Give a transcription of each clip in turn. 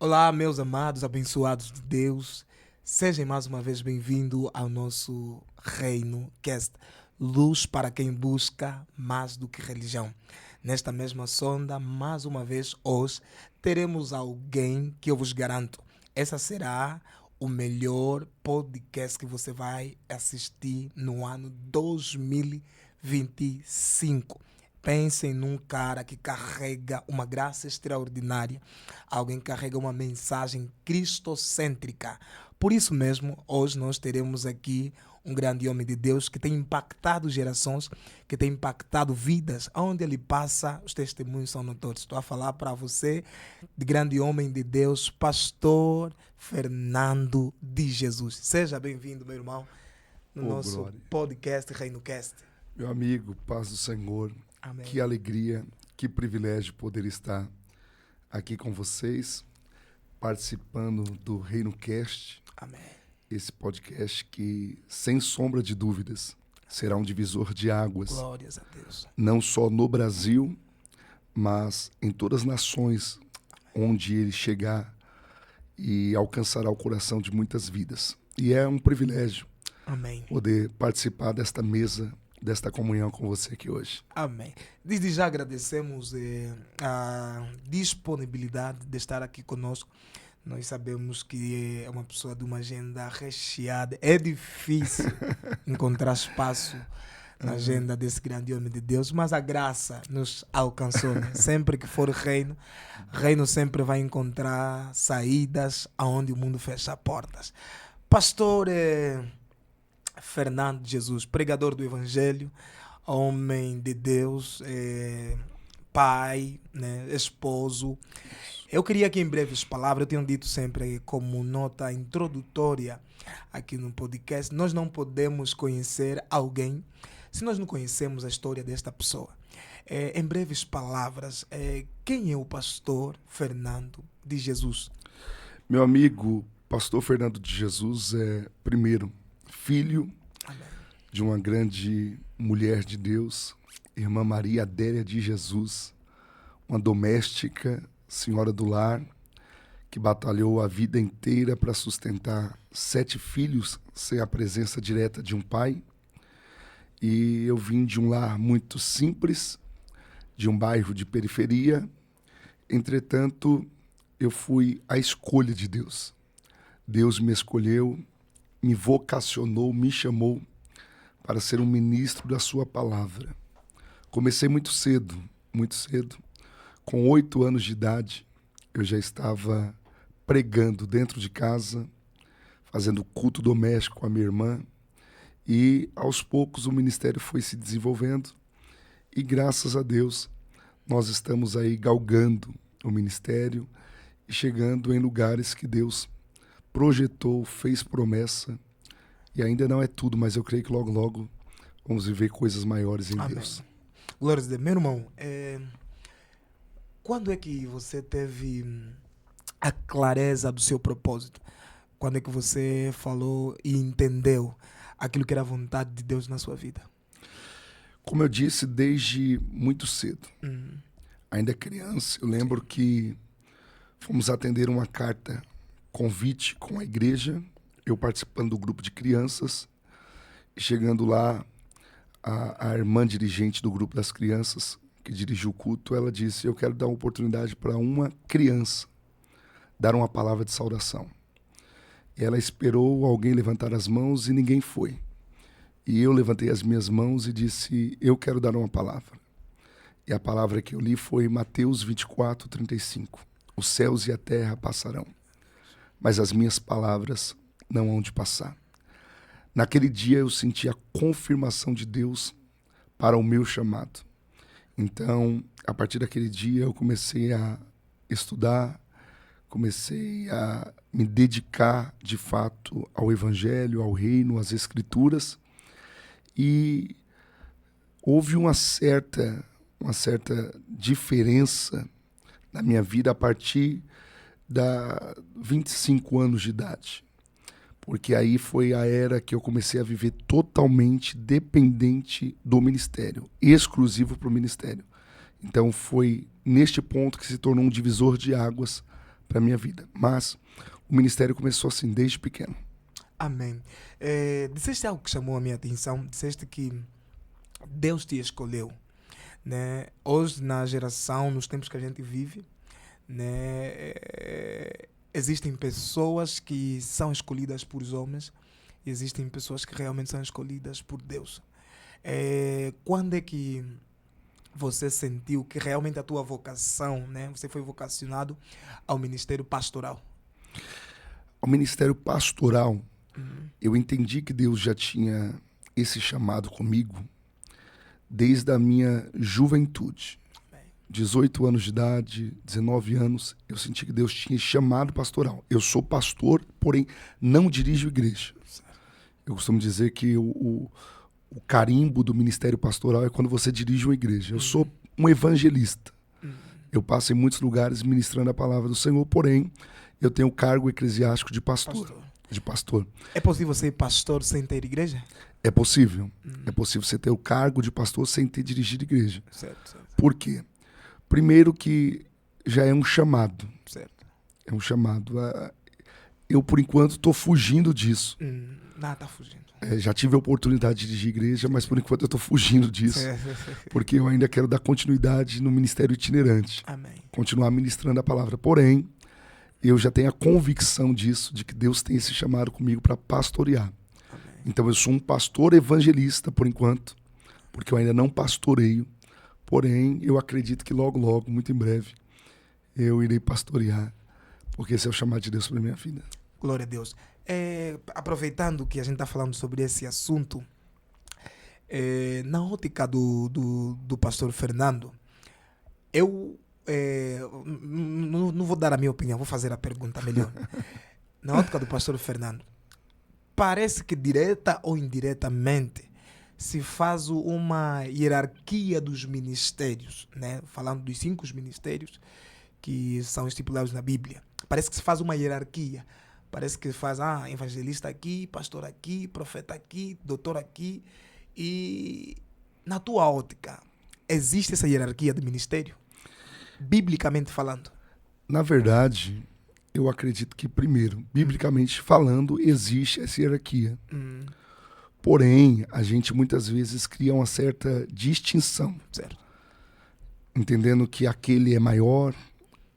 Olá, meus amados, abençoados de Deus. Sejam mais uma vez bem-vindos ao nosso Reino Cast, luz para quem busca mais do que religião. Nesta mesma sonda, mais uma vez, hoje, teremos alguém que eu vos garanto, essa será o melhor podcast que você vai assistir no ano 2025. Pensem num cara que carrega uma graça extraordinária, alguém que carrega uma mensagem cristocêntrica. Por isso mesmo, hoje nós teremos aqui um grande homem de Deus que tem impactado gerações, que tem impactado vidas. Onde ele passa, os testemunhos são notórios. Estou a falar para você de grande homem de Deus, pastor Fernando de Jesus. Seja bem-vindo, meu irmão, no nosso Glória. podcast Reino Cast. Meu amigo, paz do Senhor, Amém. que alegria, que privilégio poder estar aqui com vocês, participando do Reino Cast, Amém. esse podcast que, sem sombra de dúvidas, será um divisor de águas, Glórias a Deus. não só no Brasil, mas em todas as nações onde ele chegar e alcançará o coração de muitas vidas. E é um privilégio Amém. poder participar desta mesa, desta comunhão com você aqui hoje. Amém. Desde já agradecemos a disponibilidade de estar aqui conosco. Nós sabemos que é uma pessoa de uma agenda recheada. É difícil encontrar espaço na agenda desse grande homem de Deus, mas a graça nos alcançou. Né? Sempre que for reino sempre vai encontrar saídas aonde o mundo fecha portas. Pastor Fernando de Jesus, pregador do Evangelho, homem de Deus, pai, né, esposo. Eu queria que em breves palavras, eu tenho dito sempre como nota introdutória aqui no podcast, nós não podemos conhecer alguém se nós não conhecemos a história desta pessoa. Em breves palavras, quem é o pastor Fernando de Jesus? Meu amigo, pastor Fernando de Jesus é, primeiro, filho Amém. de uma grande mulher de Deus, irmã Maria Adélia de Jesus, uma doméstica, senhora do lar, que batalhou a vida inteira para sustentar 7 filhos sem a presença direta de um pai. E eu vim de um lar muito simples, de um bairro de periferia. Entretanto, eu fui a escolha de Deus. Deus me escolheu, me vocacionou, me chamou para ser um ministro da sua palavra. Comecei muito cedo. Com 8 anos de idade, eu já estava pregando dentro de casa, fazendo culto doméstico com a minha irmã. E, aos poucos, o ministério foi se desenvolvendo. E, graças a Deus, nós estamos aí galgando o ministério e chegando em lugares que Deus projetou, fez promessa. E ainda não é tudo, mas eu creio que logo, logo vamos viver coisas maiores em Amém. Deus. Glórias a Deus. Meu irmão, quando é que você teve a clareza do seu propósito? Quando é que você falou e entendeu aquilo que era a vontade de Deus na sua vida? Como eu disse, desde muito cedo. Ainda criança, eu lembro que fomos atender uma carta convite com a igreja, eu participando do grupo de crianças, e chegando lá, a irmã dirigente do grupo das crianças, que dirigiu o culto, ela disse: eu quero dar uma oportunidade para uma criança dar uma palavra de saudação. E ela esperou alguém levantar as mãos e ninguém foi. E eu levantei as minhas mãos e disse: eu quero dar uma palavra. E a palavra que eu li foi Mateus 24:35. Os céus e a terra passarão, mas as minhas palavras não hão de passar. Naquele dia eu senti a confirmação de Deus para o meu chamado. Então, a partir daquele dia eu comecei a estudar, comecei a me dedicar de fato ao Evangelho, ao Reino, às Escrituras. E houve uma certa diferença na minha vida a partir da 25 anos de idade. Porque aí foi a era que eu comecei a viver totalmente dependente do ministério, exclusivo para o ministério. Então foi neste ponto que se tornou um divisor de águas para a minha vida. Mas o ministério começou assim, desde pequeno. Amém. Disseste algo que chamou a minha atenção. Disseste que Deus te escolheu, né? Hoje, na geração, nos tempos que a gente vive, né, existem pessoas que são escolhidas por homens e existem pessoas que realmente são escolhidas por Deus. Quando é que você sentiu que realmente a tua vocação, né, você foi vocacionado ao ministério pastoral? Ao ministério pastoral, eu entendi que Deus já tinha esse chamado comigo desde a minha juventude. 18 anos de idade, 19 anos, eu senti que Deus tinha chamado pastoral. Eu sou pastor, porém não dirijo igreja. Eu costumo dizer que o carimbo do ministério pastoral é quando você dirige uma igreja. Eu sou um evangelista. Eu passo em muitos lugares ministrando a palavra do Senhor, porém eu tenho o cargo eclesiástico de pastor. É possível ser pastor sem ter igreja? É possível. É possível você ter o cargo de pastor sem ter dirigido igreja. Certo. Por quê? Primeiro que já é um chamado. Certo. É um chamado. Eu, por enquanto, estou fugindo disso. Não, tá fugindo. Já tive a oportunidade de dirigir igreja, mas por enquanto eu estou fugindo disso. Porque eu ainda quero dar continuidade no ministério itinerante. Amém. Continuar ministrando a palavra. Porém, eu já tenho a convicção disso, de que Deus tem esse chamado comigo para pastorear. Amém. Então eu sou um pastor evangelista, por enquanto, porque eu ainda não pastoreio. Porém, eu acredito que logo, logo, muito em breve, eu irei pastorear, porque esse é o chamado de Deus para minha vida. Glória a Deus. Aproveitando que a gente está falando sobre esse assunto, na ótica do pastor Fernando, eu não vou dar a minha opinião, vou fazer a pergunta melhor. Na ótica do pastor Fernando, parece que direta ou indiretamente se faz uma hierarquia dos ministérios, né? Falando dos 5 ministérios que são estipulados na Bíblia. Parece que se faz uma hierarquia. Parece que faz evangelista aqui, pastor aqui, profeta aqui, doutor aqui. E na tua ótica, existe essa hierarquia do ministério? Biblicamente falando. Na verdade, eu acredito que, primeiro, biblicamente falando, existe essa hierarquia. Porém, a gente muitas vezes cria uma certa distinção. Certo. Entendendo que aquele é maior,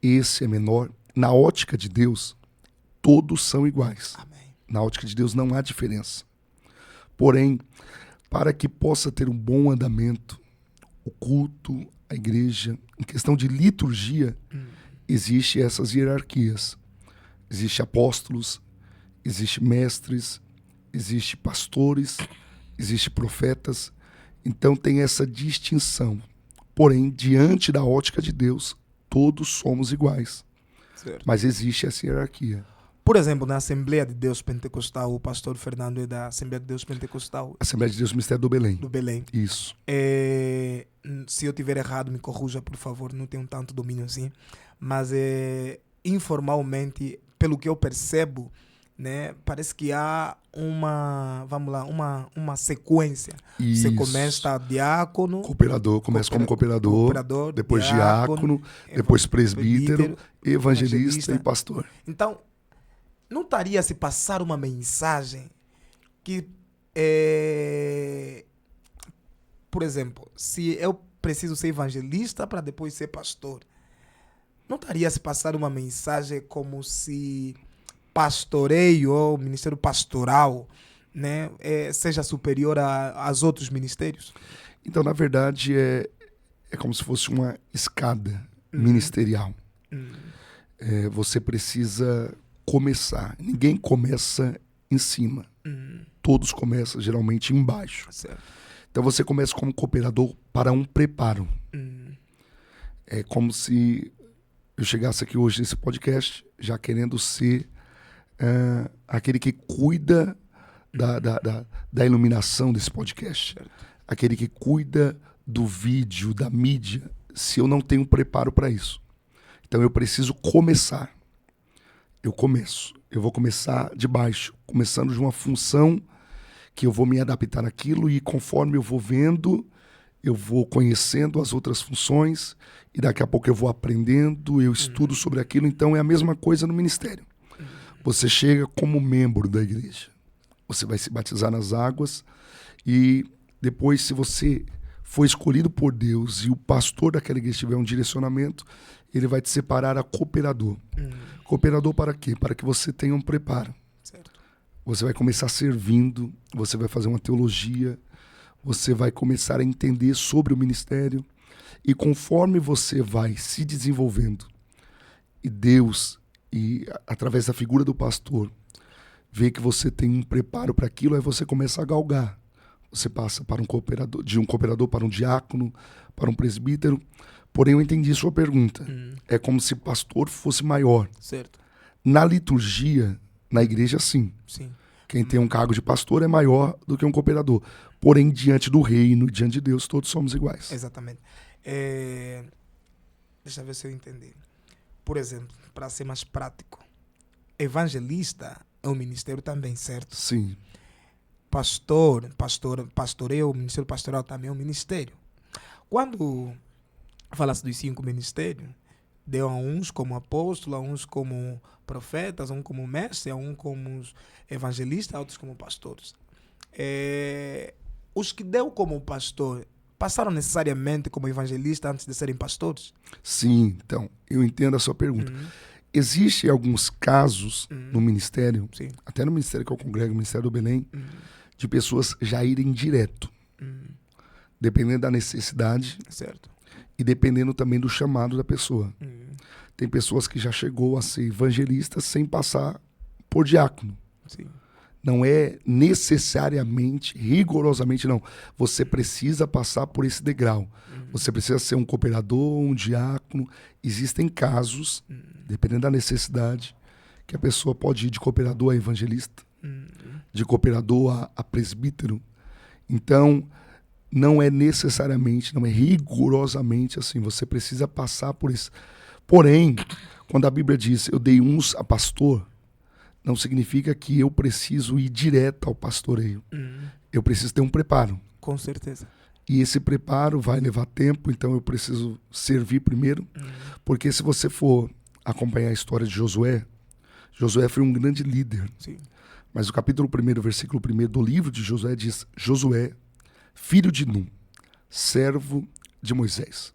esse é menor. Na ótica de Deus, todos são iguais. Amém. Na ótica de Deus não há diferença. Porém, para que possa ter um bom andamento, o culto, a igreja, em questão de liturgia, existe essas hierarquias. Existe apóstolos, existe mestres, existe pastores, existe profetas. Então tem essa distinção. Porém, diante da ótica de Deus, todos somos iguais. Certo. Mas existe essa hierarquia. Por exemplo, na Assembleia de Deus Pentecostal, o pastor Fernando é da Assembleia de Deus Pentecostal Assembleia de Deus Ministério do Belém. do Belém. Isso. Se eu tiver errado, me corrija, por favor, não tenho tanto domínio assim. Mas informalmente, pelo que eu percebo, né, parece que há uma sequência. Isso. Você começa diácono, Cooperador, começa como cooperador, depois diácono, depois presbítero, evangelista e pastor. Então, não estaria a se passar uma mensagem que, por exemplo, se eu preciso ser evangelista para depois ser pastor, não estaria a se passar uma mensagem como se pastoreio ou ministério pastoral, né, seja superior aos outros ministérios? Então, na verdade, é como se fosse uma escada ministerial. Você precisa começar. Ninguém começa em cima. Todos começam geralmente embaixo. Certo. Então você começa como cooperador para um preparo. É como se eu chegasse aqui hoje nesse podcast já querendo ser aquele que cuida da iluminação desse podcast. Certo. Aquele que cuida do vídeo, da mídia, se eu não tenho preparo para isso. Então eu preciso começar. Eu começo. Eu vou começar de baixo, começando de uma função que eu vou me adaptar naquilo e conforme eu vou vendo, eu vou conhecendo as outras funções e daqui a pouco eu vou aprendendo, eu estudo sobre aquilo. Então é a mesma coisa no ministério. Você chega como membro da igreja. Você vai se batizar nas águas e depois, se você for escolhido por Deus e o pastor daquela igreja tiver um direcionamento, ele vai te separar a cooperador. Cooperador para quê? Para que você tenha um preparo. Certo. Você vai começar servindo, você vai fazer uma teologia, você vai começar a entender sobre o ministério e conforme você vai se desenvolvendo e Deus, e através da figura do pastor, vê que você tem um preparo para aquilo, aí você começa a galgar. Você passa para um cooperador, de um cooperador para um diácono, para um presbítero. Porém, eu entendi sua pergunta. É como se pastor fosse maior. Certo. Na liturgia, na igreja, sim. Sim. Quem tem um cargo de pastor é maior do que um cooperador. Porém, diante do reino, diante de Deus, todos somos iguais. Exatamente. Deixa eu ver se eu entendi. Por exemplo, para ser mais prático, evangelista é um ministério também, certo? Sim. Pastoreio, o ministério pastoral também é um ministério. Quando fala-se dos 5 ministérios, deu a uns como apóstolo, a uns como profetas, a um como mestre, a um como evangelista, a outros como pastores. Os que deu como pastor passaram necessariamente como evangelista antes de serem pastores? Sim, então, eu entendo a sua pergunta. Existem alguns casos no ministério, Sim. até no ministério que eu congrego, o Ministério do Belém, de pessoas já irem direto, dependendo da necessidade. Certo. E dependendo também do chamado da pessoa. Tem pessoas que já chegou a ser evangelista sem passar por diácono. Sim. Não é necessariamente, rigorosamente não. Você precisa passar por esse degrau. Você precisa ser um cooperador, um diácono. Existem casos, dependendo da necessidade, que a pessoa pode ir de cooperador a evangelista, de cooperador a presbítero. Então, não é necessariamente, não é rigorosamente assim. Você precisa passar por isso. Porém, quando a Bíblia diz, eu dei uns a pastor, não significa que eu preciso ir direto ao pastoreio. Eu preciso ter um preparo. Com certeza. E esse preparo vai levar tempo, então eu preciso servir primeiro. Porque se você for acompanhar a história de Josué, Josué foi um grande líder. Sim. Mas o capítulo 1, versículo 1 do livro de Josué diz, Josué, filho de Num, servo de Moisés.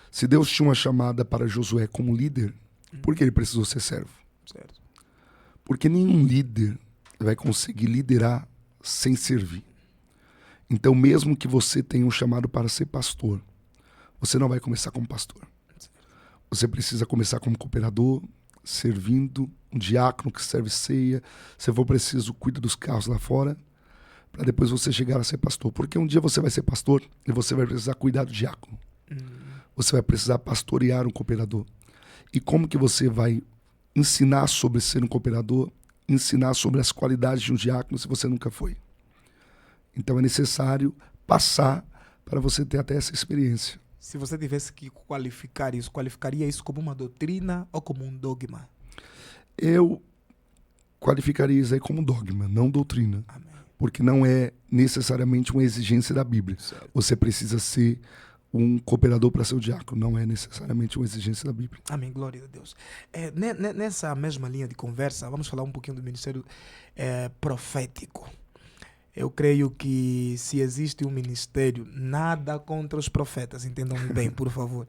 Se Deus tinha uma chamada para Josué como líder, por que ele precisou ser servo? Certo. Porque nenhum líder vai conseguir liderar sem servir. Então, mesmo que você tenha um chamado para ser pastor, você não vai começar como pastor. Você precisa começar como cooperador, servindo, um diácono que serve ceia. Se for preciso, cuida dos carros lá fora, para depois você chegar a ser pastor. Porque um dia você vai ser pastor e você vai precisar cuidar do diácono. Você vai precisar pastorear um cooperador. E como que você vai ensinar sobre ser um cooperador, ensinar sobre as qualidades de um diácono se você nunca foi? Então é necessário passar para você ter até essa experiência. Se você tivesse que qualificar isso, qualificaria isso como uma doutrina ou como um dogma? Eu qualificaria isso aí como dogma, não doutrina. Amém. Porque não é necessariamente uma exigência da Bíblia. Certo. Você precisa ser um cooperador para ser o diácono. Não é necessariamente uma exigência da Bíblia. Amém, glória a Deus. Nessa mesma linha de conversa, vamos falar um pouquinho do ministério profético. Eu creio que se existe um ministério, nada contra os profetas, entendam-me bem, por favor.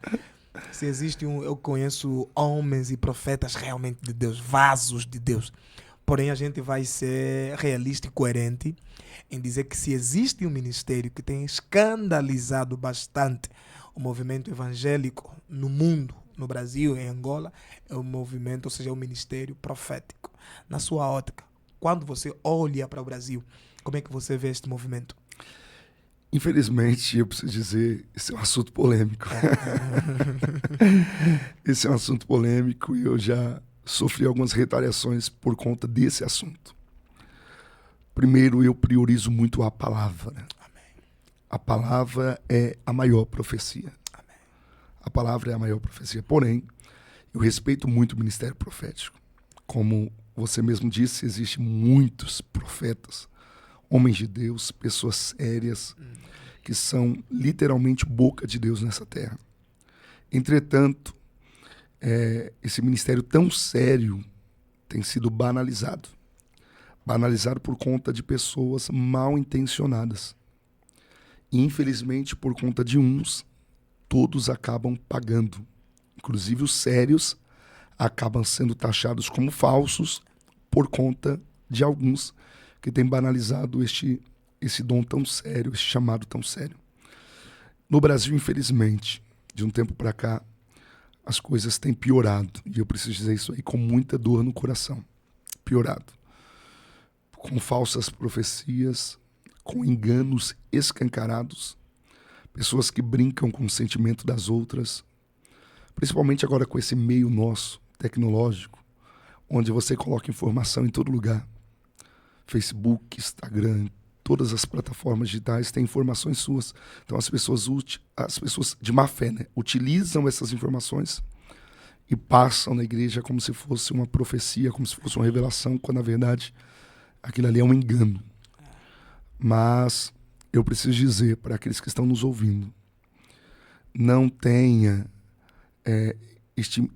Se existe eu conheço homens e profetas realmente de Deus, vasos de Deus. Porém, a gente vai ser realista e coerente em dizer que se existe um ministério que tem escandalizado bastante o movimento evangélico no mundo, no Brasil, em Angola, é o movimento, ou seja, o ministério profético. Na sua ótica, quando você olha para o Brasil, como é que você vê este movimento? Infelizmente, eu preciso dizer, esse é um assunto polêmico. Esse é um assunto polêmico e eu já sofri algumas retaliações por conta desse assunto. Primeiro, eu priorizo muito a palavra. Amém. A palavra é a maior profecia. Amém. A palavra é a maior profecia. Porém, eu respeito muito o ministério profético. Como você mesmo disse, existem muitos profetas, homens de Deus, pessoas sérias, que são literalmente boca de Deus nessa terra. Entretanto, esse ministério tão sério tem sido banalizado. Banalizado por conta de pessoas mal intencionadas. E, infelizmente, por conta de uns, todos acabam pagando. Inclusive os sérios acabam sendo taxados como falsos por conta de alguns que têm banalizado esse dom tão sério, esse chamado tão sério. No Brasil, infelizmente, de um tempo para cá, as coisas têm piorado. E eu preciso dizer isso aí com muita dor no coração. Piorado. Com falsas profecias, com enganos escancarados, pessoas que brincam com o sentimento das outras, principalmente agora com esse meio nosso, tecnológico, onde você coloca informação em todo lugar. Facebook, Instagram, todas as plataformas digitais têm informações suas. Então as pessoas de má fé, né, utilizam essas informações e passam na igreja como se fosse uma profecia, como se fosse uma revelação, quando na verdade aquilo ali é um engano. Mas eu preciso dizer para aqueles que estão nos ouvindo, não tenha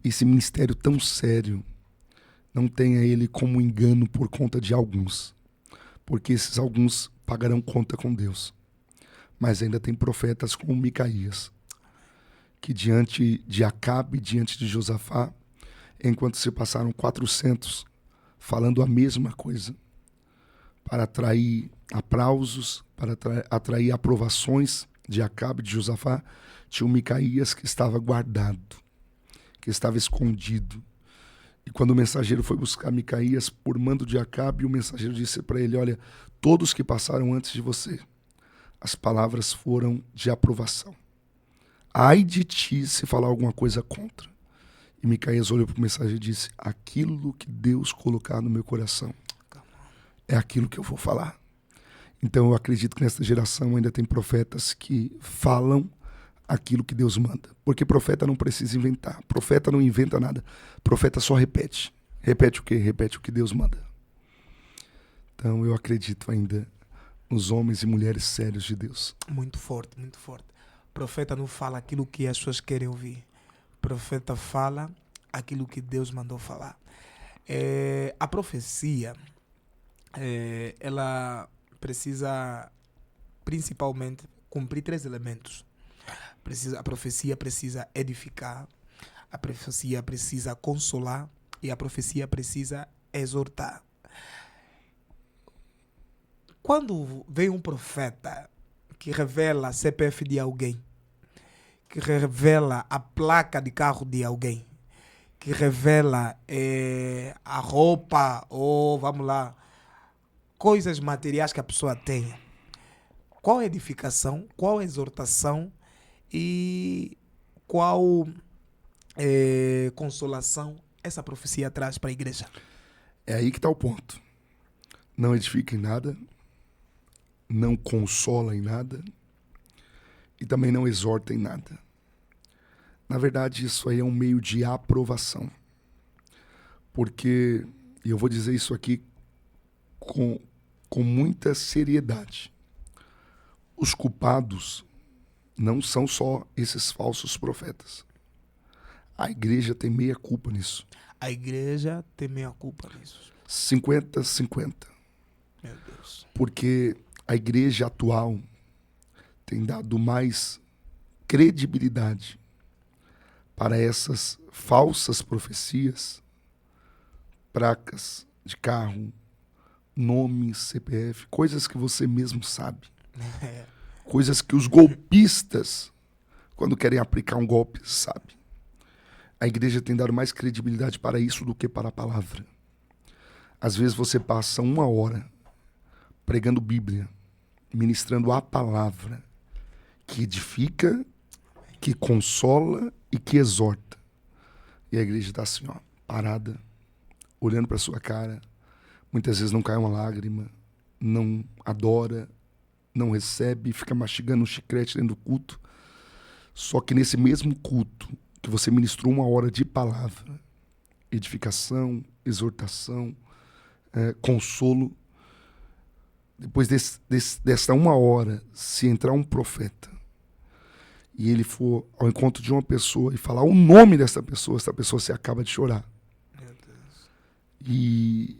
esse ministério tão sério, não tenha ele como engano por conta de alguns, porque esses alguns pagarão conta com Deus. Mas ainda tem profetas como Micaías, que diante de Acabe, diante de Josafá, enquanto se passaram 400 falando a mesma coisa, para atrair aplausos, para atrair aprovações de Acabe, de Josafá, tinha o Micaías que estava guardado, que estava escondido. E quando o mensageiro foi buscar Micaías por mando de Acabe, o mensageiro disse para ele: olha, todos que passaram antes de você, as palavras foram de aprovação. Ai de ti se falar alguma coisa contra. E Micaías olhou para o mensageiro e disse: aquilo que Deus colocar no meu coração é aquilo que eu vou falar. Então eu acredito que nesta geração ainda tem profetas que falam aquilo que Deus manda. Porque profeta não precisa inventar. Profeta não inventa nada. Profeta só repete. Repete o quê? Repete o que Deus manda. Então eu acredito ainda nos homens e mulheres sérios de Deus. Muito forte, muito forte. Profeta não fala aquilo que as pessoas querem ouvir. Profeta fala aquilo que Deus mandou falar. A profecia, ela precisa principalmente cumprir 3 elementos. A profecia precisa edificar, a profecia precisa consolar e a profecia precisa exortar. Quando vem um profeta que revela CPF de alguém, que revela a placa de carro de alguém, que revela a roupa ou, vamos lá, coisas materiais que a pessoa tem, qual edificação, qual exortação e qual consolação essa profecia traz para a igreja? É aí que está o ponto. Não edifica em nada, não consola em nada e também não exorta em nada. Na verdade, isso aí é um meio de aprovação. Porque, e eu vou dizer isso aqui com muita seriedade, os culpados não são só esses falsos profetas. A igreja tem meia culpa nisso. A igreja tem meia culpa nisso. 50-50. Meu Deus. Porque a igreja atual tem dado mais credibilidade para essas falsas profecias, placas de carro, nomes, CPF, coisas que você mesmo sabe. Coisas que os golpistas, quando querem aplicar um golpe, sabem. A igreja tem dado mais credibilidade para isso do que para a palavra. Às vezes você passa 1 hora pregando Bíblia, ministrando a palavra, que edifica, que consola e que exorta. E a igreja está assim, ó, parada, olhando para a sua cara. Muitas vezes não cai uma lágrima, não adora, não recebe, fica mastigando um chiclete dentro do culto. Só que nesse mesmo culto, que você ministrou 1 hora de palavra, edificação, exortação, consolo, Depois dessa 1 hora, se entrar um profeta e ele for ao encontro de uma pessoa e falar o nome dessa pessoa, essa pessoa se acaba de chorar. Meu Deus. E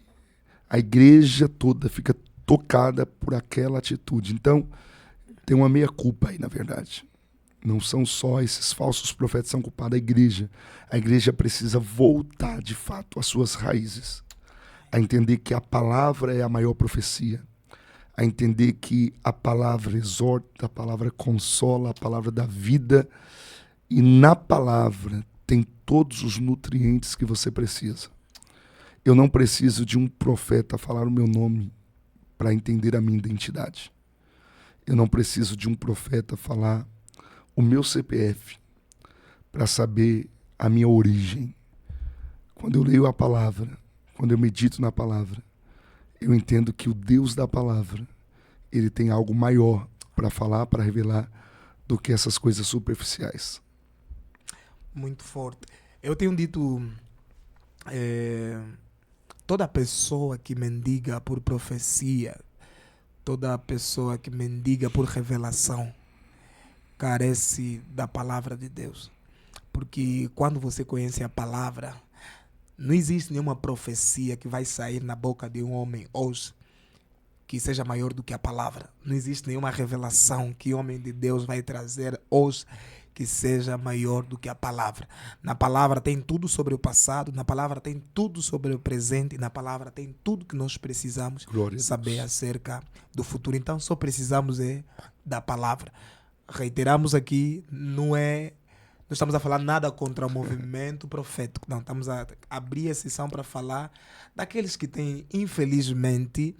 a igreja toda fica tocada por aquela atitude. Então, tem uma meia-culpa aí, na verdade. Não são só esses falsos profetas que são culpados da igreja. A igreja precisa voltar, de fato, às suas raízes. A entender que a palavra é a maior profecia. A entender que a palavra exorta, a palavra consola, a palavra dá vida. E na palavra tem todos os nutrientes que você precisa. Eu não preciso de um profeta falar o meu nome para entender a minha identidade. Eu não preciso de um profeta falar o meu CPF para saber a minha origem. Quando eu leio a palavra, quando eu medito na palavra, eu entendo que o Deus da palavra, ele tem algo maior para falar, para revelar, do que essas coisas superficiais. Muito forte. Eu tenho dito, toda pessoa que mendiga por profecia, toda pessoa que mendiga por revelação, carece da palavra de Deus. Porque quando você conhece a palavra, não existe nenhuma profecia que vai sair na boca de um homem hoje que seja maior do que a palavra. Não existe nenhuma revelação que o homem de Deus vai trazer hoje que seja maior do que a palavra. Na palavra tem tudo sobre o passado, na palavra tem tudo sobre o presente, na palavra tem tudo que nós precisamos saber acerca do futuro. Então só precisamos da palavra. Reiteramos aqui, não estamos a falar nada contra o movimento profético. Não, estamos a abrir a sessão para falar daqueles que têm, infelizmente,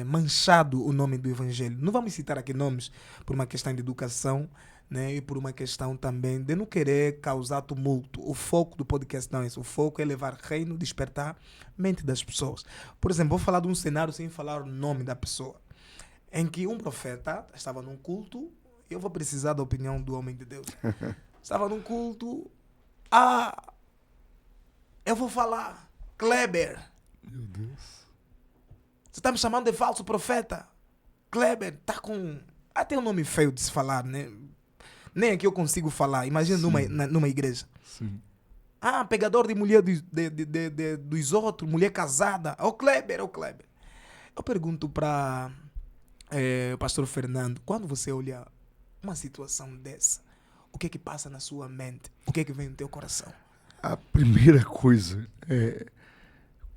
manchado o nome do Evangelho. Não vamos citar aqui nomes por uma questão de educação, né, e por uma questão também de não querer causar tumulto. O foco do podcast não é isso. O foco é levar reino, despertar mente das pessoas. Por exemplo, vou falar de um cenário sem falar o nome da pessoa, em que um profeta estava num culto. Eu vou precisar da opinião do homem de Deus. Estava num culto. Eu vou falar. Kleber. Meu Deus. Você está me chamando de falso profeta? Kleber, tá com... Tem um nome feio de se falar, né? Nem aqui eu consigo falar. Imagina numa igreja. Sim. Pegador de mulher dos outros, mulher casada. Kleber. Eu pergunto para o pastor Fernando, quando você olha uma situação dessa, o que é que passa na sua mente? O que é que vem no teu coração? A primeira coisa é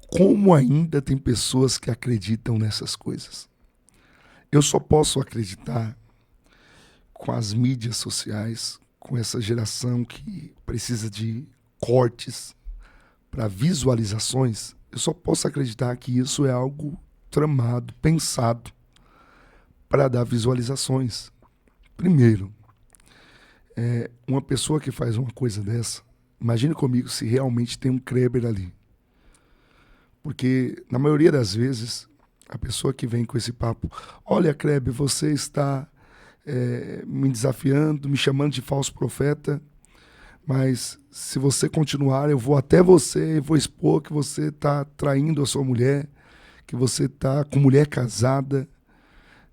como ainda tem pessoas que acreditam nessas coisas. Eu só posso acreditar com as mídias sociais, com essa geração que precisa de cortes para visualizações. Eu só posso acreditar que isso é algo tramado, pensado para dar visualizações. Primeiro, uma pessoa que faz uma coisa dessa, imagine comigo se realmente tem um Kleber ali. Porque, na maioria das vezes, a pessoa que vem com esse papo, olha, Kleber, você está me desafiando, me chamando de falso profeta, mas se você continuar, eu vou até você e vou expor que você está traindo a sua mulher, que você está com mulher casada.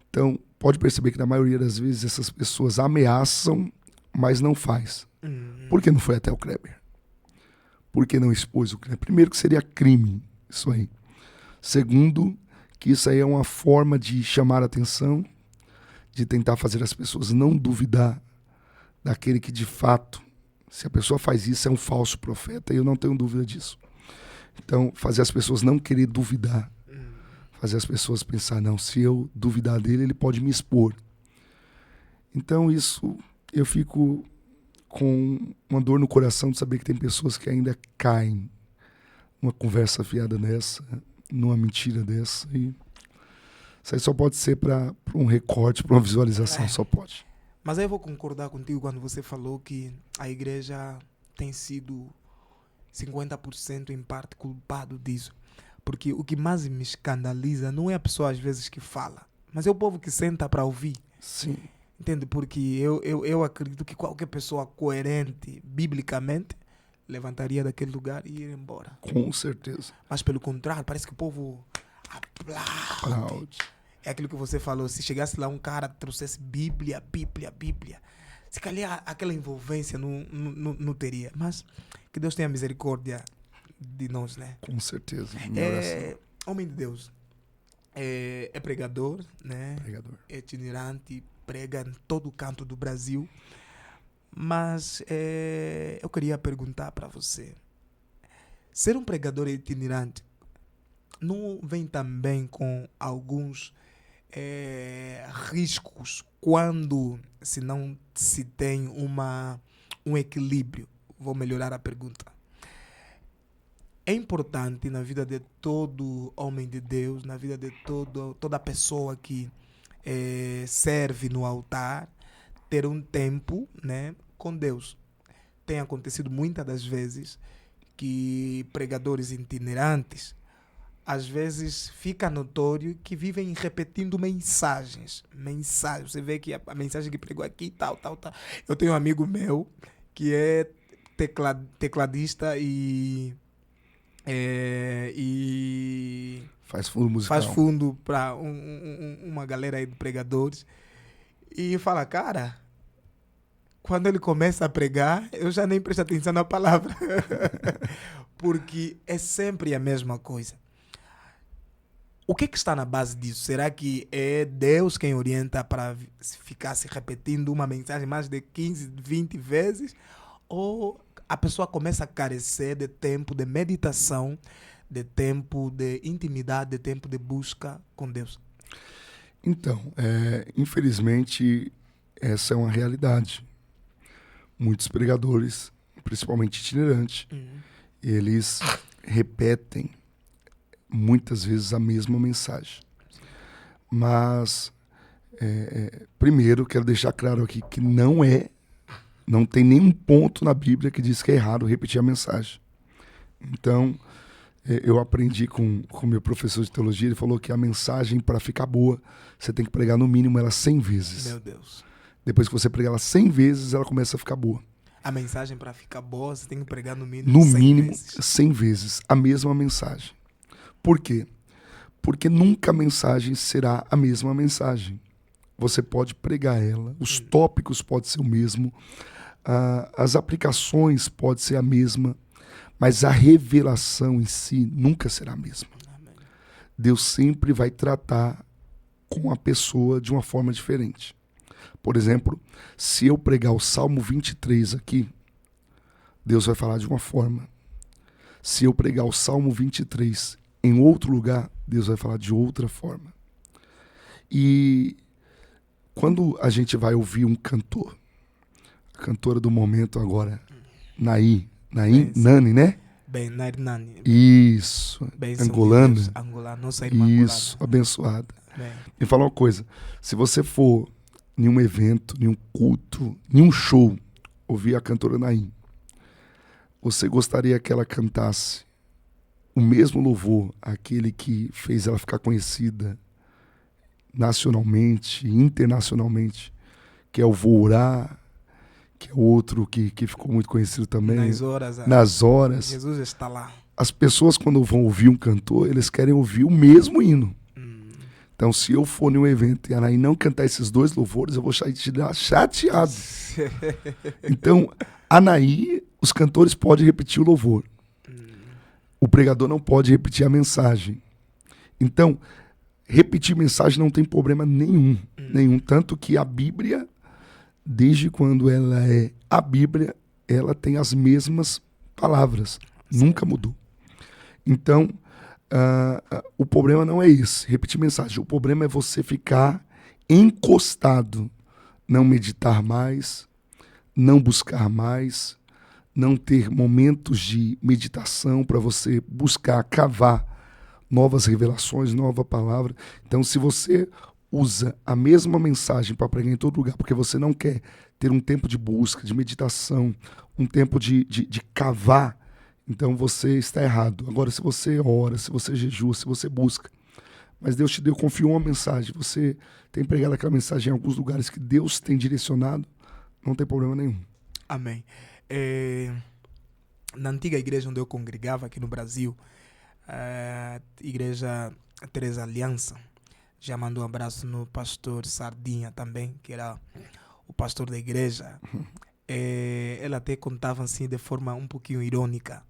Então, pode perceber que na maioria das vezes essas pessoas ameaçam, mas não faz. Por que não foi até o Kleber? Por que não expôs o Kleber? Primeiro que seria crime, isso aí. Segundo, que isso aí é uma forma de chamar a atenção, de tentar fazer as pessoas não duvidar daquele que de fato, se a pessoa faz isso, é um falso profeta, e eu não tenho dúvida disso. Então, fazer as pessoas não querer duvidar, fazer as pessoas pensar, não, se eu duvidar dele, ele pode me expor. Então isso, eu fico com uma dor no coração de saber que tem pessoas que ainda caem numa conversa fiada dessa, numa mentira dessa. E isso aí só pode ser para um recorte, para uma visualização, só pode. Mas aí eu vou concordar contigo quando você falou que a igreja tem sido 50% em parte culpado disso. Porque o que mais me escandaliza não é a pessoa às vezes que fala, mas é o povo que senta para ouvir. Sim. Entende? Porque eu acredito que qualquer pessoa coerente, biblicamente, levantaria daquele lugar e ir embora. Com certeza. Mas pelo contrário, parece que o povo aplaude. Aplaude. É aquilo que você falou, se chegasse lá um cara trouxesse Bíblia, se calhar aquela envolvência não teria. Mas que Deus tenha misericórdia de nós, né? Com certeza. Minha oração. Homem de Deus, é pregador, né? Pregador. É itinerante, prega em todo canto do Brasil. Mas eu queria perguntar para você, ser um pregador itinerante não vem também com alguns riscos quando se não se tem um equilíbrio? Vou melhorar a pergunta. É importante na vida de todo homem de Deus, na vida de toda pessoa que serve no altar, ter um tempo, né, com Deus. Tem acontecido muitas das vezes que pregadores itinerantes, às vezes fica notório que vivem repetindo mensagens. Você vê que a mensagem que pregou aqui, tal. Eu tenho um amigo meu que é tecladista e Faz fundo musical. faz fundo para uma galera aí de pregadores. E fala, cara, quando ele começa a pregar, eu já nem presto atenção na palavra. Porque é sempre a mesma coisa. O que está na base disso? Será que é Deus quem orienta para ficar se repetindo uma mensagem mais de 15, 20 vezes? Ou a pessoa começa a carecer de tempo de meditação, de tempo de intimidade, de tempo de busca com Deus? Então, infelizmente, essa é uma realidade. Muitos pregadores, principalmente itinerantes, eles repetem muitas vezes a mesma mensagem. Mas, primeiro, quero deixar claro aqui que não tem nenhum ponto na Bíblia que diz que é errado repetir a mensagem. Então, eu aprendi com o meu professor de teologia, ele falou que a mensagem, para ficar boa, você tem que pregar no mínimo ela 100 vezes. Meu Deus. Depois que você pregar ela 100 vezes, ela começa a ficar boa. A mensagem, para ficar boa, você tem que pregar no mínimo No 100 mínimo, vezes. 100 vezes a mesma mensagem. Por quê? Porque nunca a mensagem será a mesma mensagem. Você pode pregar ela, os tópicos podem ser o mesmo, as aplicações podem ser a mesma, mas a revelação em si nunca será a mesma. Amém. Deus sempre vai tratar com a pessoa de uma forma diferente. Por exemplo, se eu pregar o Salmo 23 aqui, Deus vai falar de uma forma. Se eu pregar o Salmo 23 em outro lugar, Deus vai falar de outra forma. E quando a gente vai ouvir um cantor, a cantora do momento agora, Nani, né? Bem, Nani. Isso, Bênção angolana. de Deus, Angolana, nossa irmã Isso, angolana. abençoada. Bem, Me fala uma coisa, se você for em um evento, em um culto, em um show, ouvir a cantora Nani, você gostaria que ela cantasse o mesmo louvor, aquele que fez ela ficar conhecida nacionalmente, internacionalmente, que é o Vou Orar, que é outro que ficou muito conhecido também. Nas horas. Jesus está lá. As pessoas, quando vão ouvir um cantor, eles querem ouvir o mesmo hino. Então, se eu for em um evento e a Anaí não cantar esses dois louvores, eu vou sair chateado. Então, Anaí, os cantores podem repetir o louvor. O pregador não pode repetir a mensagem. Então, repetir mensagem não tem problema nenhum. Tanto que a Bíblia, desde quando ela é a Bíblia, ela tem as mesmas palavras. Nunca mudou. Então, o problema não é esse, repetir mensagem. O problema é você ficar encostado, não meditar mais, não buscar mais, não ter momentos de meditação para você buscar, cavar novas revelações, nova palavra. Então, se você usa a mesma mensagem para pregar em todo lugar, porque você não quer ter um tempo de busca, de meditação, um tempo de cavar, então você está errado. Agora, se você ora, se você jejua, se você busca, mas Deus te confiou uma mensagem, você tem pregado aquela mensagem em alguns lugares que Deus tem direcionado, não tem problema nenhum. Amém. Na antiga igreja onde eu congregava aqui no Brasil, igreja Teresa Aliança. Já mandou um abraço no pastor Sardinha também, que era o pastor da igreja. Ela até contava assim de forma um pouquinho irônica.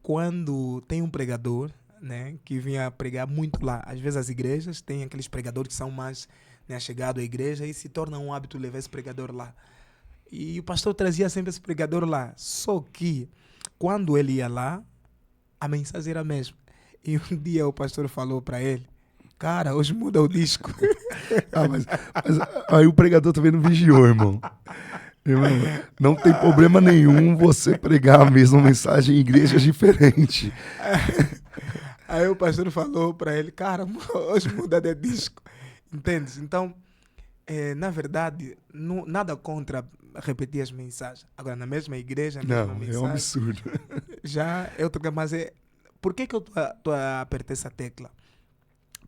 Quando tem um pregador, né, que vinha pregar muito lá, às vezes as igrejas têm aqueles pregadores que são mais, né, chegados à igreja e se torna um hábito levar esse pregador lá. E o pastor trazia sempre esse pregador lá. Só que quando ele ia lá, a mensagem era a mesma. E um dia o pastor falou para ele: cara, hoje muda o disco. Mas aí o pregador também não vigiou, irmão. Irmão, não tem problema nenhum você pregar a mesma mensagem em igrejas diferentes. Aí o pastor falou para ele: cara, hoje muda de disco. Entende? Então, na verdade, nada contra repetir as mensagens. Agora, na mesma igreja, a mesma Não, mensagem. é um absurdo. Já é outra, mas por que eu tô a apertar essa tecla?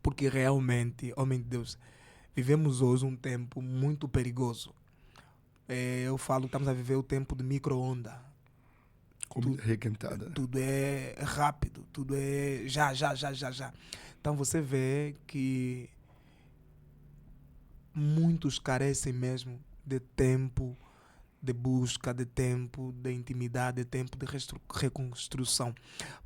Porque realmente, homem de Deus, vivemos hoje um tempo muito perigoso. Eu falo, estamos a viver o tempo de micro-onda. Comida requentada. Tudo é rápido, tudo é já. Então você vê que muitos carecem mesmo de tempo de busca, de tempo de intimidade, de tempo de reconstrução.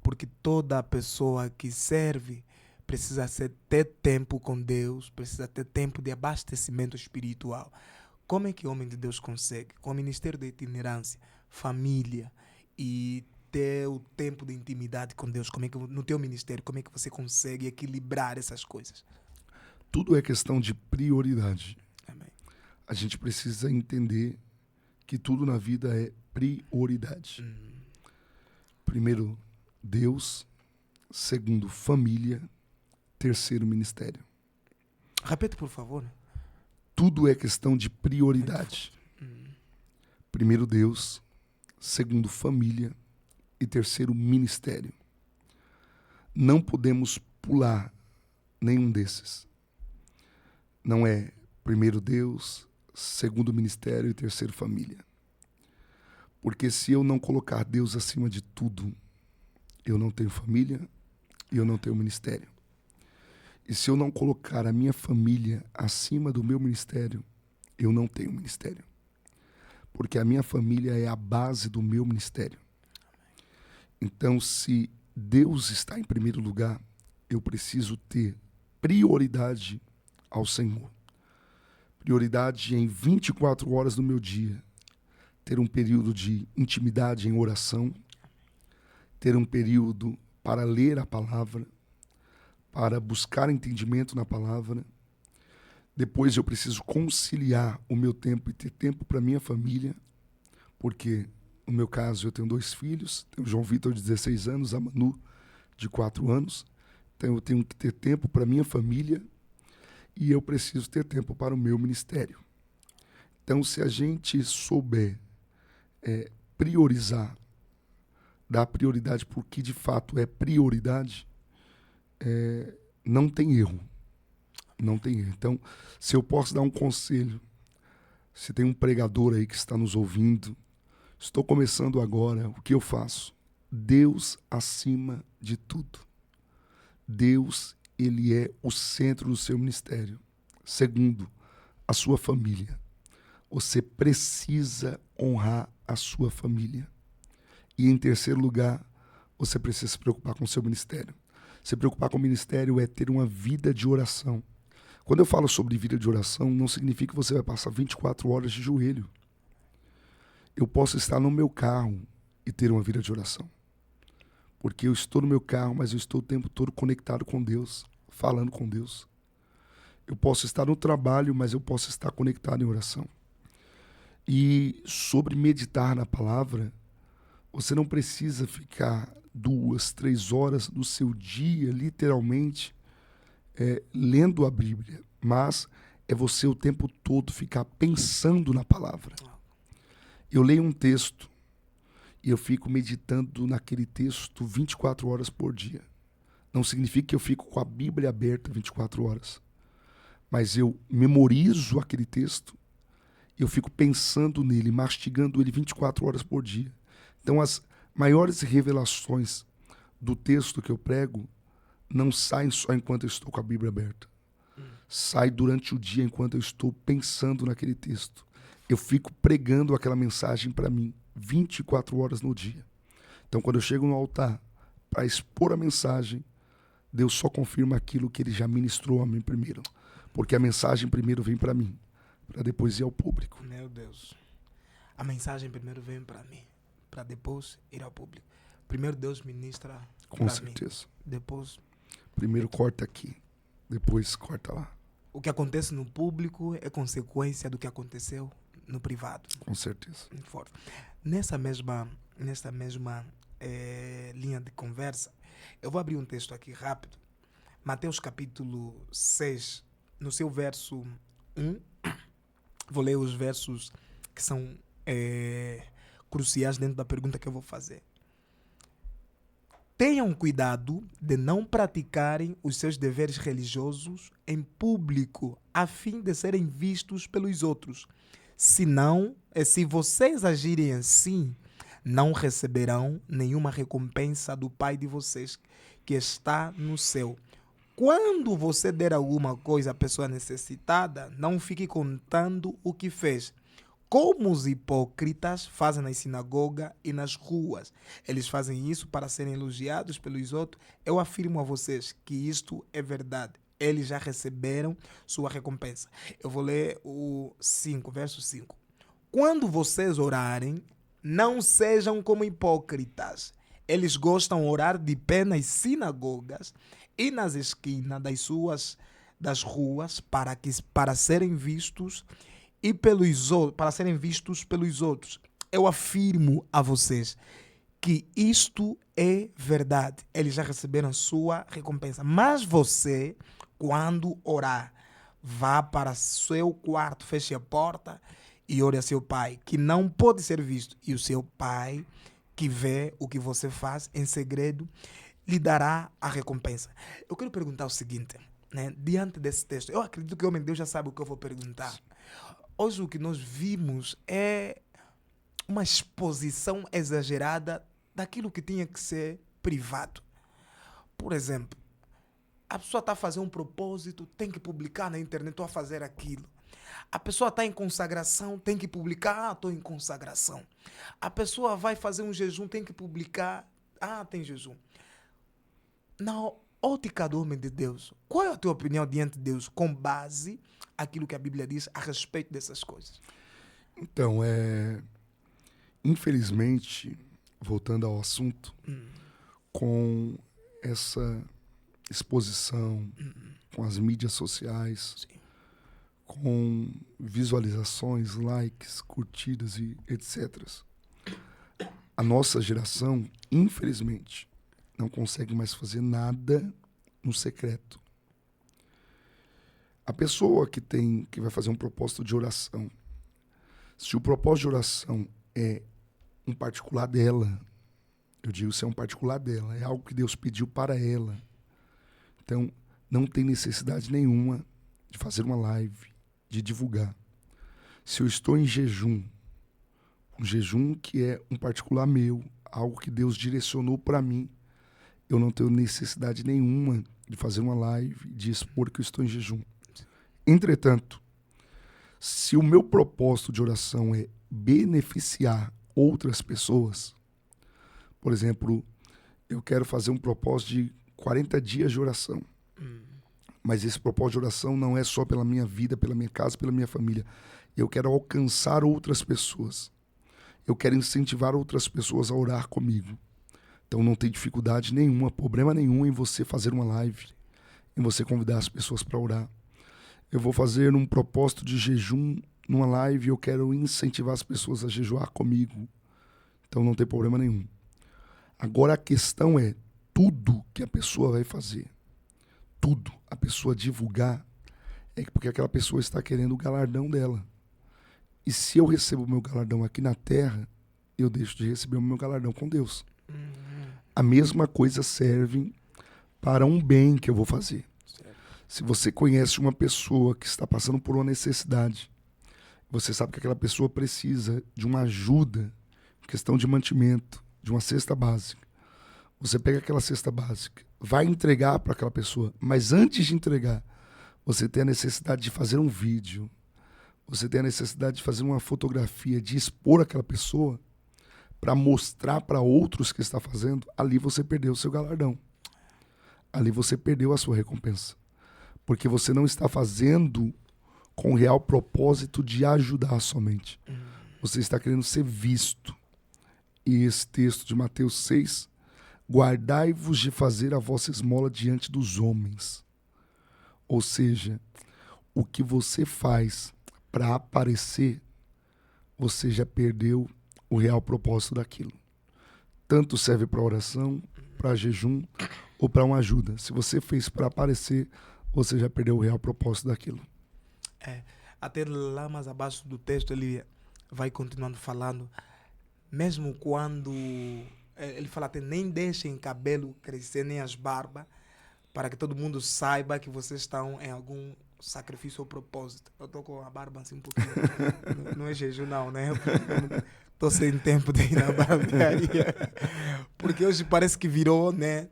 Porque toda pessoa que serve precisa ter tempo com Deus, precisa ter tempo de abastecimento espiritual. Como é que o homem de Deus consegue? Com o ministério da itinerância, família e ter o tempo de intimidade com Deus. Como é que no teu ministério, como é que você consegue equilibrar essas coisas? Tudo é questão de prioridade. Amém. A gente precisa entender que tudo na vida é prioridade. Primeiro, Deus. Segundo, família. Terceiro, ministério. Repete, por favor. Tudo é questão de prioridade. Primeiro, Deus. Segundo, família. E terceiro, ministério. Não podemos pular nenhum desses. Não é primeiro Deus, segundo ministério e terceiro família. Porque se eu não colocar Deus acima de tudo, eu não tenho família e eu não tenho ministério. E se eu não colocar a minha família acima do meu ministério, eu não tenho ministério. Porque a minha família é a base do meu ministério. Então, se Deus está em primeiro lugar, eu preciso ter prioridade ao Senhor. Prioridade em 24 horas do meu dia. Ter um período de intimidade em oração. Ter um período para ler a palavra. Para buscar entendimento na palavra. Depois eu preciso conciliar o meu tempo e ter tempo para minha família. Porque, no meu caso, eu tenho 2 filhos. Tenho o João Vitor, de 16 anos, a Manu, de 4 anos. Então eu tenho que ter tempo para minha família. E eu preciso ter tempo para o meu ministério. Então, se a gente souber priorizar, dar prioridade por que de fato é prioridade, não tem erro. Não tem erro. Então, se eu posso dar um conselho, se tem um pregador aí que está nos ouvindo, estou começando agora, o que eu faço? Deus acima de tudo. Deus, ele é o centro do seu ministério. Segundo, a sua família. Você precisa honrar a sua família. E em terceiro lugar, você precisa se preocupar com o seu ministério. Se preocupar com o ministério é ter uma vida de oração. Quando eu falo sobre vida de oração, não significa que você vai passar 24 horas de joelho. Eu posso estar no meu carro e ter uma vida de oração. Porque eu estou no meu carro, mas eu estou o tempo todo conectado com Deus, falando com Deus. Eu posso estar no trabalho, mas eu posso estar conectado em oração. E sobre meditar na palavra, você não precisa ficar 2, 3 horas do seu dia, literalmente, lendo a Bíblia, mas é você o tempo todo ficar pensando na palavra. Eu leio um texto e eu fico meditando naquele texto 24 horas por dia. Não significa que eu fico com a Bíblia aberta 24 horas, mas eu memorizo aquele texto e eu fico pensando nele, mastigando ele 24 horas por dia. Então, as maiores revelações do texto que eu prego não saem só enquanto eu estou com a Bíblia aberta. Sai durante o dia enquanto eu estou pensando naquele texto. Eu fico pregando aquela mensagem para mim 24 horas no dia. Então, quando eu chego no altar para expor a mensagem, Deus só confirma aquilo que ele já ministrou a mim primeiro. Porque a mensagem primeiro vem para mim, para depois ir ao público. Meu Deus. A mensagem primeiro vem para mim, para depois ir ao público. Primeiro Deus ministra Com para mim. certeza. Depois, Primeiro corta aqui, depois corta lá. o que acontece no público é consequência do que aconteceu no privado. Com certeza. Forte. Nessa mesma linha de conversa, eu vou abrir um texto aqui rápido. Mateus capítulo 6, no seu verso 1. Vou ler os versos que são cruciais dentro da pergunta que eu vou fazer. Tenham cuidado de não praticarem os seus deveres religiosos em público, a fim de serem vistos pelos outros. Senão, se vocês agirem assim, não receberão nenhuma recompensa do Pai de vocês, que está no céu. Quando você der alguma coisa à pessoa necessitada, não fique contando o que fez, como os hipócritas fazem na sinagoga e nas ruas. Eles fazem isso para serem elogiados pelos outros. Eu afirmo a vocês que isto é verdade. Eles já receberam sua recompensa. Eu vou ler o 5, verso 5. Quando vocês orarem, não sejam como hipócritas. Eles gostam de orar de pé nas sinagogas e nas esquinas das ruas para serem vistos pelos outros. Eu afirmo a vocês que isto é verdade. Eles já receberam sua recompensa. Mas você, quando orar, vá para seu quarto, feche a porta e ore a seu pai, que não pode ser visto. E o seu pai, que vê o que você faz em segredo, lhe dará a recompensa. Eu quero perguntar o seguinte, né? Diante desse texto, eu acredito que o homem de Deus já sabe o que eu vou perguntar. Hoje o que nós vimos é uma exposição exagerada daquilo que tinha que ser privado. Por exemplo, a pessoa está a fazer um propósito, tem que publicar na internet, estou a fazer aquilo. A pessoa está em consagração, tem que publicar, estou em consagração. A pessoa vai fazer um jejum, tem que publicar, tem jejum. Na ótica do homem de Deus, qual é a tua opinião diante de Deus com base naquilo que a Bíblia diz a respeito dessas coisas? Então, infelizmente, voltando ao assunto, com essa exposição, com as mídias sociais, Sim. com visualizações, likes, curtidas e etc. A nossa geração, infelizmente, não consegue mais fazer nada no secreto. A pessoa que vai fazer um propósito de oração, se o propósito de oração é um particular dela, eu digo se é um particular dela, é algo que Deus pediu para ela. Então, não tem necessidade nenhuma de fazer uma live, de divulgar. Se eu estou em jejum, um jejum que é um particular meu, algo que Deus direcionou para mim, eu não tenho necessidade nenhuma de fazer uma live, de expor que eu estou em jejum. Entretanto, se o meu propósito de oração é beneficiar outras pessoas, por exemplo, eu quero fazer um propósito de 40 dias de oração. Mas esse propósito de oração não é só pela minha vida, pela minha casa, pela minha família. Eu quero alcançar outras pessoas. Eu quero incentivar outras pessoas a orar comigo. Então não tem dificuldade nenhuma, problema nenhum em você fazer uma live, em você convidar as pessoas para orar. Eu vou fazer um propósito de jejum numa live e eu quero incentivar as pessoas a jejuar comigo. Então não tem problema nenhum. Agora a questão é tudo que a pessoa vai fazer. Tudo a pessoa divulgar é porque aquela pessoa está querendo o galardão dela. E se eu recebo o meu galardão aqui na terra, eu deixo de receber o meu galardão com Deus. A mesma coisa serve para um bem que eu vou fazer. Se você conhece uma pessoa que está passando por uma necessidade, você sabe que aquela pessoa precisa de uma ajuda, questão de mantimento, de uma cesta básica. Você pega aquela cesta básica vai entregar para aquela pessoa, mas antes de entregar, você tem a necessidade de fazer um vídeo, você tem a necessidade de fazer uma fotografia, de expor aquela pessoa para mostrar para outros que está fazendo, ali você perdeu o seu galardão. Ali você perdeu a sua recompensa. Porque você não está fazendo com o real propósito de ajudar somente. Você está querendo ser visto. E esse texto de Mateus 6, guardai-vos de fazer a vossa esmola diante dos homens. Ou seja, o que você faz para aparecer, você já perdeu o real propósito daquilo. Tanto serve para oração, para jejum ou para uma ajuda. Se você fez para aparecer, você já perdeu o real propósito daquilo. Até lá mais abaixo do texto ele vai continuando falando, mesmo quando ele fala até nem deixem cabelo crescer nem as barbas, para que todo mundo saiba que vocês estão em algum sacrifício ou propósito. Eu estou com a barba assim um pouquinho. Não é jejum não, né? Estou sem tempo de ir na barbearia. Porque hoje parece que virou, né?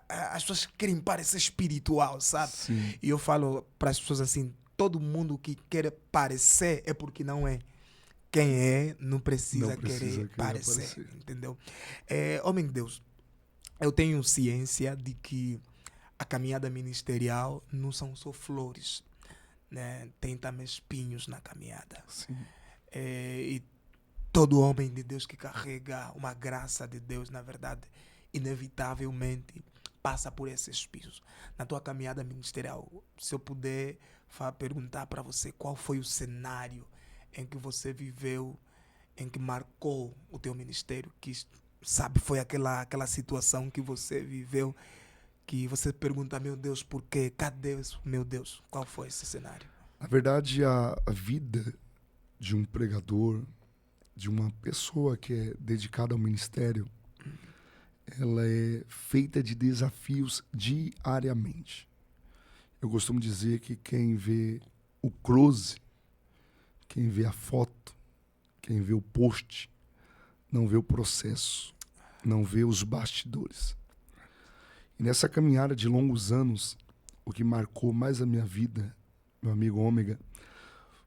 As pessoas querem parecer espiritual, sabe? Sim. E eu falo para as pessoas assim, todo mundo que quer parecer é porque não é. Quem é não precisa querer parecer, entendeu? Homem de Deus, eu tenho ciência de que a caminhada ministerial não são só flores, né? Tem também espinhos na caminhada. Sim. E todo homem de Deus que carrega uma graça de Deus, na verdade, inevitavelmente passa por esses espinhos. Na tua caminhada ministerial, se eu puder perguntar para você qual foi o cenário em que você viveu, em que marcou o teu ministério, que sabe, foi aquela situação que você viveu, que você pergunta, meu Deus, por quê? Cadê isso? Meu Deus, qual foi esse cenário? Na verdade, a vida de um pregador, de uma pessoa que é dedicada ao ministério, ela é feita de desafios diariamente. Eu costumo dizer que quem vê o close, quem vê a foto, quem vê o post, não vê o processo, não vê os bastidores. E nessa caminhada de longos anos, o que marcou mais a minha vida, meu amigo Ômega,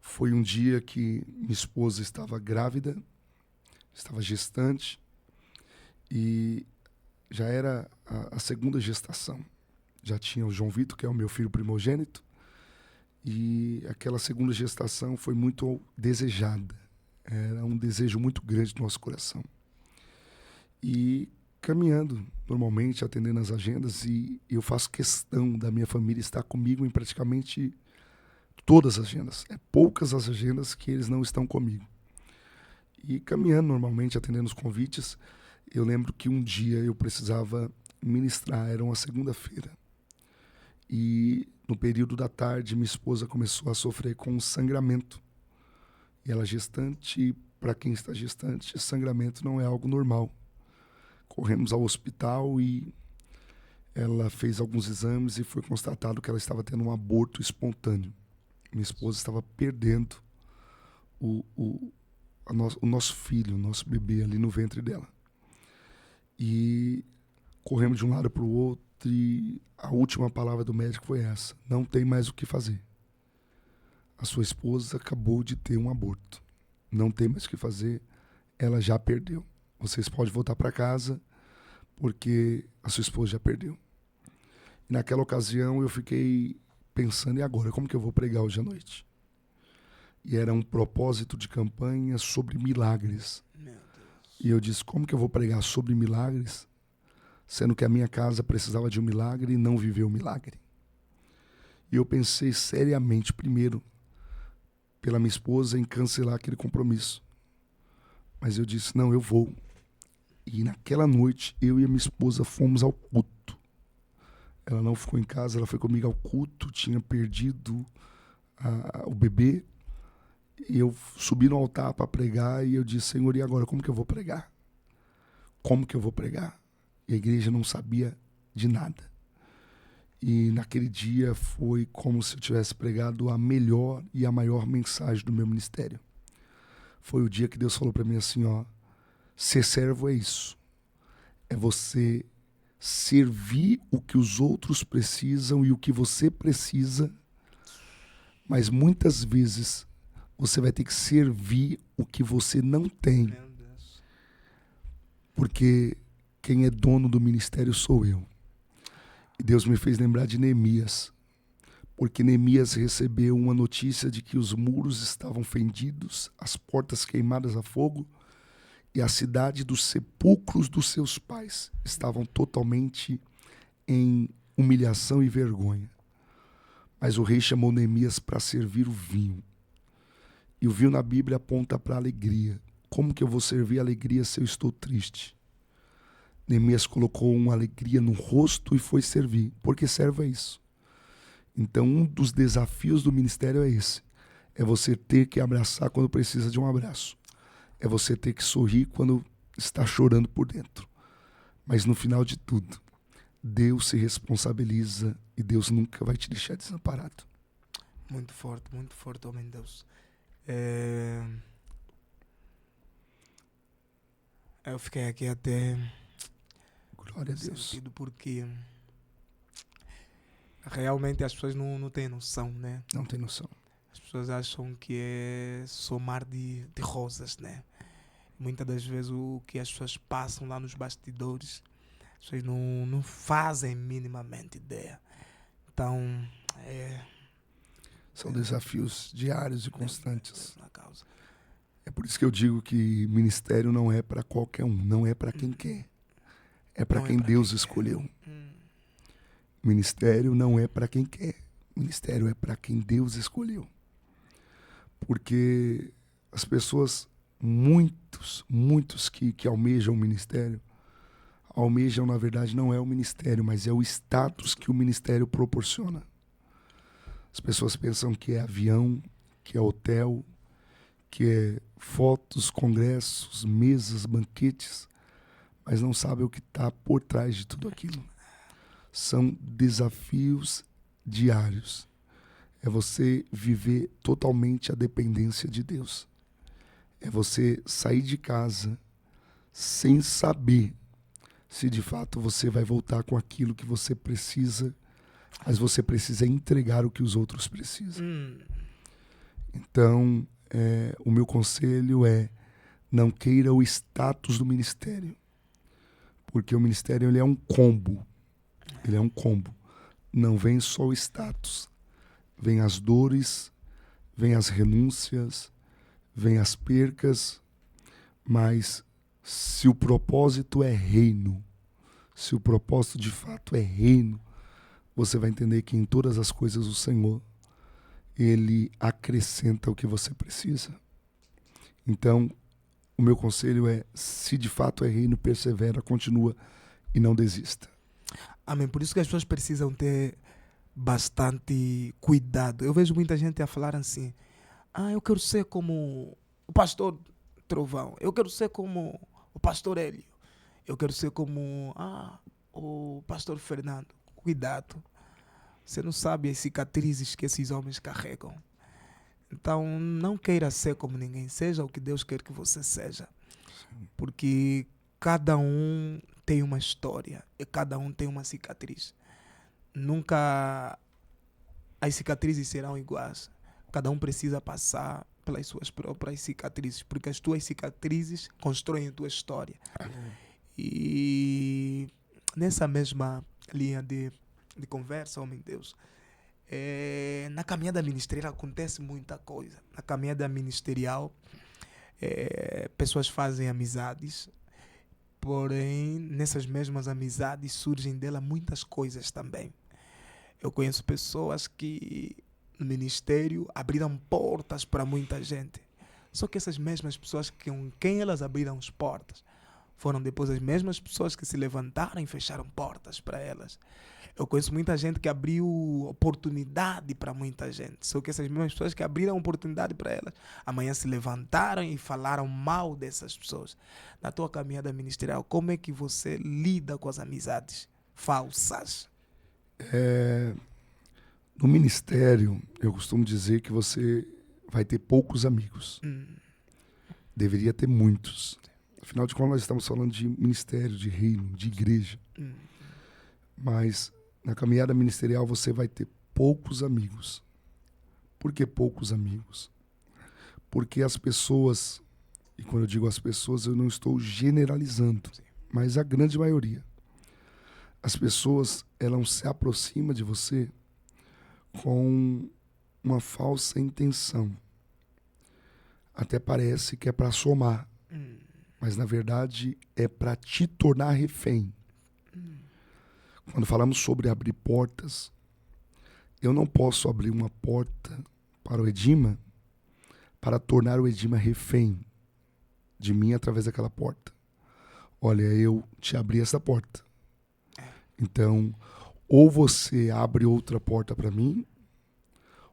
foi um dia que minha esposa estava grávida, estava gestante, e já era a segunda gestação. Já tinha o João Vitor, que é o meu filho primogênito, e aquela segunda gestação foi muito desejada. Era um desejo muito grande do nosso coração. E caminhando, normalmente, atendendo as agendas, e eu faço questão da minha família estar comigo em praticamente todas as agendas. É poucas as agendas que eles não estão comigo. E caminhando, normalmente, atendendo os convites, eu lembro que um dia eu precisava ministrar, era uma segunda-feira. E no período da tarde, minha esposa começou a sofrer com um sangramento. E ela gestante, e para quem está gestante, sangramento não é algo normal. Corremos ao hospital e ela fez alguns exames e foi constatado que ela estava tendo um aborto espontâneo. Minha esposa estava perdendo o nosso filho, o nosso bebê ali no ventre dela. E corremos de um lado para o outro e a última palavra do médico foi essa: não tem mais o que fazer. A sua esposa acabou de ter um aborto. Não tem mais o que fazer, ela já perdeu. Vocês podem voltar para casa porque a sua esposa já perdeu. E naquela ocasião eu fiquei pensando, e agora? Como que eu vou pregar hoje à noite? E era um propósito de campanha sobre milagres. Meu Deus. E eu disse, como que eu vou pregar sobre milagres, sendo que a minha casa precisava de um milagre e não viveu o milagre? E eu pensei seriamente, primeiro, pela minha esposa, em cancelar aquele compromisso. Mas eu disse, não, eu vou. E naquela noite, eu e a minha esposa fomos ao culto. Ela não ficou em casa, ela foi comigo ao culto, tinha perdido o bebê. E eu subi no altar para pregar e eu disse, Senhor, e agora, como que eu vou pregar? Como que eu vou pregar? E a igreja não sabia de nada. E naquele dia foi como se eu tivesse pregado a melhor e a maior mensagem do meu ministério. Foi o dia que Deus falou para mim assim, ó, ser servo é isso. É você servir o que os outros precisam e o que você precisa, mas muitas vezes você vai ter que servir o que você não tem, Meu Deus. porque quem é dono do ministério sou eu. E Deus me fez lembrar de Neemias, porque Neemias recebeu uma notícia de que os muros estavam fendidos, as portas queimadas a fogo, e a cidade dos sepulcros dos seus pais estavam totalmente em humilhação e vergonha. Mas o rei chamou Neemias para servir o vinho. E o vinho na Bíblia aponta para a alegria. Como que eu vou servir a alegria se eu estou triste? Neemias colocou uma alegria no rosto e foi servir. Porque serve a isso. Então, um dos desafios do ministério é esse. É você ter que abraçar quando precisa de um abraço. É você ter que sorrir quando está chorando por dentro. Mas no final de tudo, Deus se responsabiliza e Deus nunca vai te deixar desamparado. Muito forte, homem de Deus. Eu fiquei aqui até Glória a Deus. sentido porque realmente as pessoas não têm noção, né? Não tem noção. As pessoas acham que é só mar de rosas, né? Muitas das vezes o que as pessoas passam lá nos bastidores, as pessoas não fazem minimamente ideia. Então, São desafios diários e constantes. na causa. É por isso que eu digo que ministério não é para qualquer um, não é para quem quer. É para Não é quem pra Deus quem escolheu. Ministério não é para quem quer. Ministério é para quem Deus escolheu. Porque as pessoas, muitos que almejam o ministério, almejam, na verdade, não é o ministério, mas é o status que o ministério proporciona. As pessoas pensam que é avião, que é hotel, que é fotos, congressos, mesas, banquetes, mas não sabem o que está por trás de tudo aquilo. São desafios diários. É você viver totalmente a dependência de Deus. É você sair de casa sem saber se de fato você vai voltar com aquilo que você precisa, mas você precisa entregar o que os outros precisam. Então, o meu conselho é: não queira o status do ministério, porque o ministério ele é um combo. Ele é um combo. Não vem só o status. Vem as dores, vem as renúncias, vem as percas, mas se o propósito é reino, se o propósito de fato é reino, você vai entender que em todas as coisas o Senhor, Ele acrescenta o que você precisa. Então, o meu conselho é: se de fato é reino, persevera, continua e não desista. Amém. Por isso que as pessoas precisam ter bastante cuidado. Eu vejo muita gente a falar assim: eu quero ser como o pastor Trovão, eu quero ser como o pastor Hélio, eu quero ser como o pastor Fernando. Cuidado. Você não sabe as cicatrizes que esses homens carregam. Então, não queira ser como ninguém. Seja o que Deus quer que você seja. Porque cada um tem uma história e cada um tem uma cicatriz. Nunca as cicatrizes serão iguais. Cada um precisa passar pelas suas próprias cicatrizes, porque as tuas cicatrizes constroem a tua história. E nessa mesma linha de conversa, homem de Deus, na caminhada ministerial acontece muita coisa. Na caminhada ministerial, pessoas fazem amizades, porém, nessas mesmas amizades surgem dela muitas coisas também. Eu conheço pessoas que no ministério abriram portas para muita gente. Só que essas mesmas pessoas com quem elas abriram as portas foram depois as mesmas pessoas que se levantaram e fecharam portas para elas. Eu conheço muita gente que abriu oportunidade para muita gente. Só que essas mesmas pessoas que abriram oportunidade para elas, amanhã se levantaram e falaram mal dessas pessoas. Na tua caminhada ministerial, como é que você lida com as amizades falsas? No ministério, eu costumo dizer que você vai ter poucos amigos. Deveria ter muitos. Afinal de contas, nós estamos falando de ministério, de reino, de igreja. Mas na caminhada ministerial você vai ter poucos amigos. Por que poucos amigos? Porque as pessoas, e quando eu digo as pessoas, eu não estou generalizando, mas a grande maioria. As pessoas, elas se aproximam de você com uma falsa intenção. Até parece que é para somar, mas na verdade é para te tornar refém. Quando falamos sobre abrir portas, eu não posso abrir uma porta para o Edima para tornar o Edima refém de mim através daquela porta. Olha, eu te abri essa porta. Então, ou você abre outra porta para mim,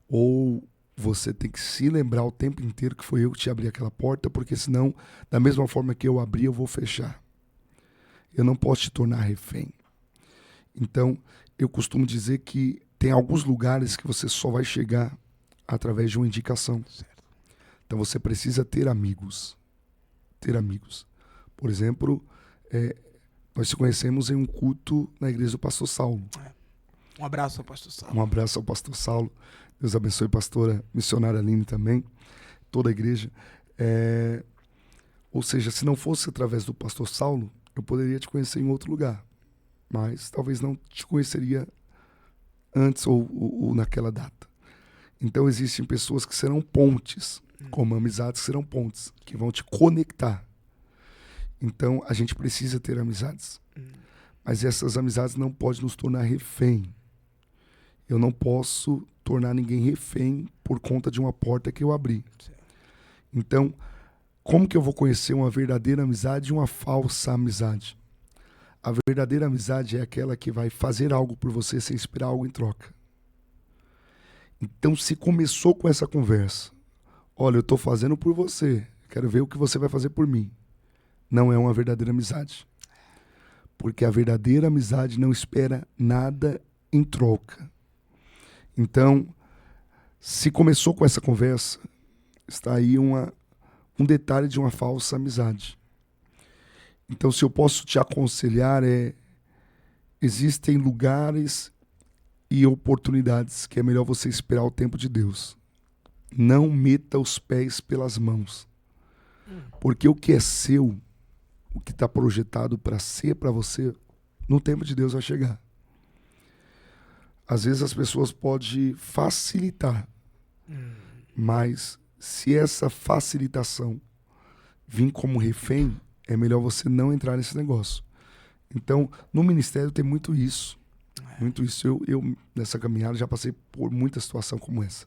ou você tem que se lembrar o tempo inteiro que foi eu que te abri aquela porta, porque senão, da mesma forma que eu abri, eu vou fechar. Eu não posso te tornar refém. Então, eu costumo dizer que tem alguns lugares que você só vai chegar através de uma indicação. Certo. Então, você precisa ter amigos. Ter amigos. Por exemplo, nós se conhecemos em um culto na igreja do pastor Saulo. Um abraço ao pastor Saulo. Um abraço ao pastor Saulo. Deus abençoe a pastora missionária Aline também, toda a igreja. Ou seja, se não fosse através do pastor Saulo, eu poderia te conhecer em outro lugar. Mas talvez não te conheceria antes ou naquela data. Então existem pessoas que serão pontes, como amizades que serão pontes, que vão te conectar. Então a gente precisa ter amizades. Mas essas amizades não podem nos tornar refém. Eu não posso tornar ninguém refém por conta de uma porta que eu abri. Então, como que eu vou conhecer uma verdadeira amizade e uma falsa amizade? A verdadeira amizade é aquela que vai fazer algo por você sem esperar algo em troca. Então, se começou com essa conversa, olha, eu estou fazendo por você, quero ver o que você vai fazer por mim, não é uma verdadeira amizade. Porque a verdadeira amizade não espera nada em troca. Então, se começou com essa conversa, está aí um detalhe de uma falsa amizade. Então, se eu posso te aconselhar, existem lugares e oportunidades que é melhor você esperar o tempo de Deus. Não meta os pés pelas mãos. Porque o que é seu, o que está projetado para ser para você, no tempo de Deus vai chegar. Às vezes as pessoas podem facilitar, mas se essa facilitação vir como refém, é melhor você não entrar nesse negócio. Então, no ministério tem muito isso. Muito isso. Eu nessa caminhada, já passei por muita situação como essa.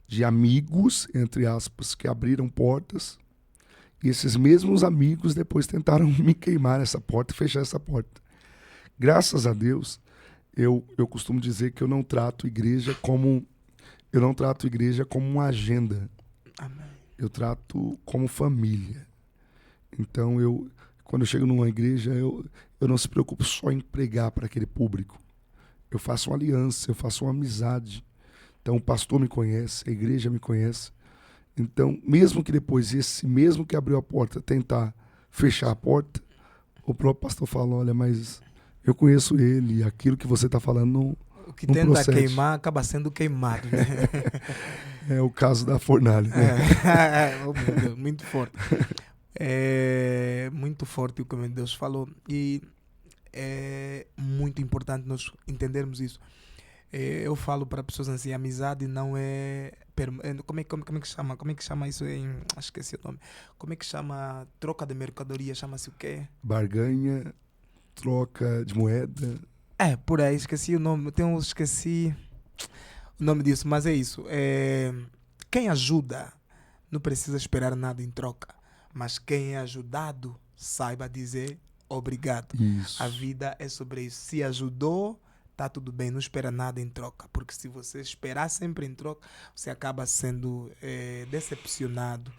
De amigos, entre aspas, que abriram portas, e esses mesmos amigos depois tentaram me queimar essa porta e fechar essa porta. Graças a Deus, eu costumo dizer que eu não trato igreja como uma agenda. Amém. Eu trato como família. Então, quando eu chego numa igreja, eu não se preocupo só em pregar para aquele público. Eu faço uma aliança, eu faço uma amizade. Então, o pastor me conhece, a igreja me conhece. Então, mesmo que depois esse mesmo que abriu a porta tentar fechar a porta, o próprio pastor fala, olha, mas eu conheço ele, aquilo que você está falando não O que não tenta procede. queimar acaba sendo queimado, né? É o caso da fornalha, né? Oh, meu Deus, muito forte. É muito forte o que o Deus falou. E é muito importante nós entendermos isso. Eu falo para pessoas assim, amizade não é... Como é que chama? Como é que chama isso em... Esqueci o nome. Como é que chama troca de mercadoria? Chama-se o quê? Barganha, troca de moeda. Por aí, esqueci o nome. Esqueci o nome disso, mas é isso. Quem ajuda não precisa esperar nada em troca. Mas quem é ajudado, saiba dizer obrigado. Isso. A vida é sobre isso. Se ajudou, tá tudo bem, não espera nada em troca. Porque se você esperar sempre em troca, você acaba sendo decepcionado.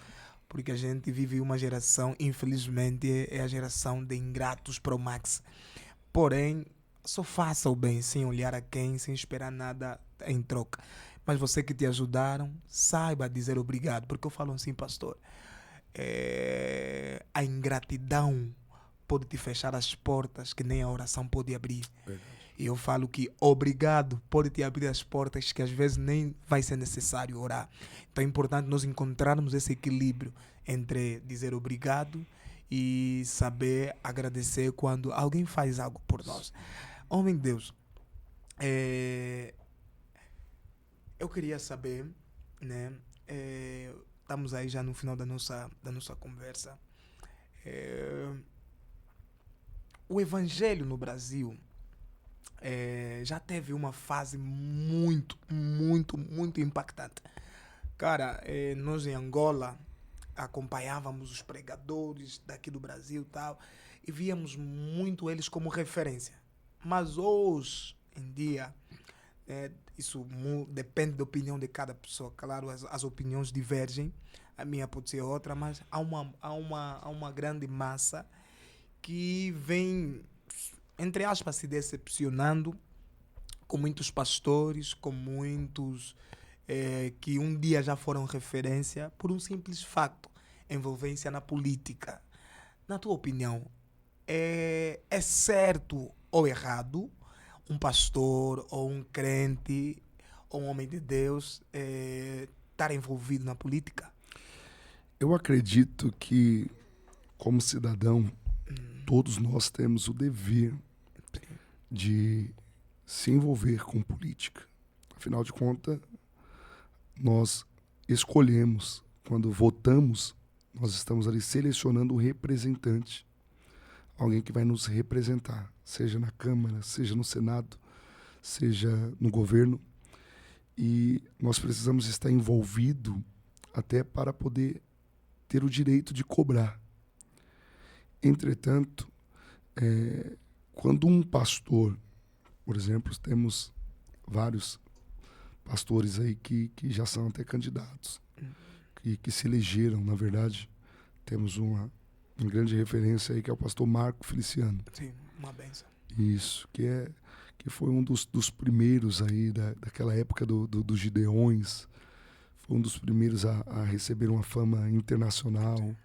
Porque a gente vive uma geração, infelizmente, é a geração de ingratos pro max. Porém, só faça o bem sem olhar a quem, sem esperar nada em troca. Mas você que te ajudaram, saiba dizer obrigado. Porque eu falo assim, pastor, a ingratidão pode te fechar as portas que nem a oração pode abrir. Verdade. E eu falo que obrigado pode te abrir as portas que às vezes nem vai ser necessário orar. Então é importante nós encontrarmos esse equilíbrio entre dizer obrigado e saber agradecer quando alguém faz algo por nós. Homem de Deus, eu queria saber, né? Estamos aí já no final da nossa conversa. O evangelho no Brasil já teve uma fase muito, muito, muito impactante. Cara, nós em Angola acompanhávamos os pregadores daqui do Brasil e tal, e víamos muito eles como referência. Mas hoje em dia, isso depende da opinião de cada pessoa. Claro, as opiniões divergem, a minha pode ser outra, mas há uma grande massa que vem, entre aspas, se decepcionando com muitos pastores, com muitos que um dia já foram referência por um simples facto, envolvência na política. Na tua opinião, é certo ou errado um pastor ou um crente ou um homem de Deus estar envolvido na política? Eu acredito que, como cidadão, todos nós temos o dever de se envolver com política. Afinal de contas, nós escolhemos, quando votamos, nós estamos ali selecionando um representante, alguém que vai nos representar, seja na Câmara, seja no Senado, seja no governo. E nós precisamos estar envolvidos até para poder ter o direito de cobrar. Entretanto, quando um pastor, por exemplo, temos vários pastores aí que já são até candidatos, que se elegeram, na verdade. Temos uma grande referência aí, que é o pastor Marco Feliciano. Sim, uma bênção. Isso, que foi um dos primeiros aí daquela época dos Gideões. Foi um dos primeiros a receber uma fama internacional.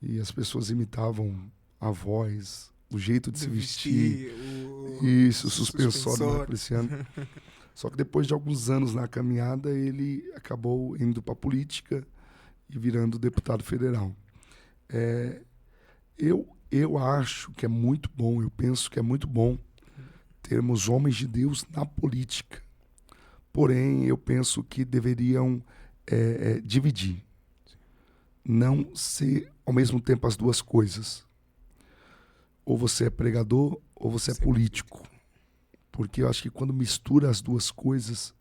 E as pessoas imitavam a voz, o jeito de se vestir. Isso, o suspensório do Marco Feliciano. Só que depois de alguns anos na caminhada, ele acabou indo para a política e virando deputado federal. Eu acho que é muito bom, eu penso que é muito bom termos homens de Deus na política. Porém, eu penso que deveriam dividir. Não ser, ao mesmo tempo, as duas coisas. Ou você é pregador, ou você é político. Porque eu acho que quando mistura as duas coisas,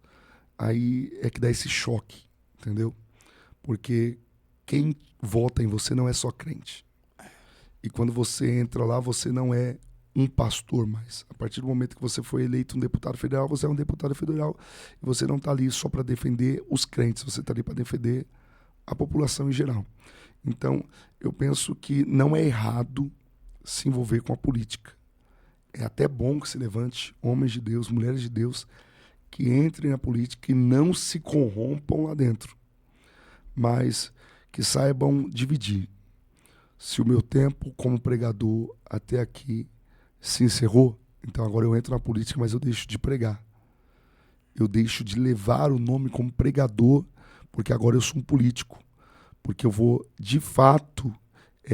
aí é que dá esse choque, entendeu? Porque quem vota em você não é só crente. E quando você entra lá, você não é um pastor mais. A partir do momento que você foi eleito um deputado federal, você é um deputado federal. E você não está ali só para defender os crentes, você está ali para defender a população em geral. Então, eu penso que não é errado se envolver com a política. É até bom que se levante homens de Deus, mulheres de Deus, que entrem na política e não se corrompam lá dentro, mas que saibam dividir. Se o meu tempo como pregador até aqui se encerrou, então agora eu entro na política, mas eu deixo de pregar. Eu deixo de levar o nome como pregador, porque agora eu sou um político. Porque eu vou, de fato,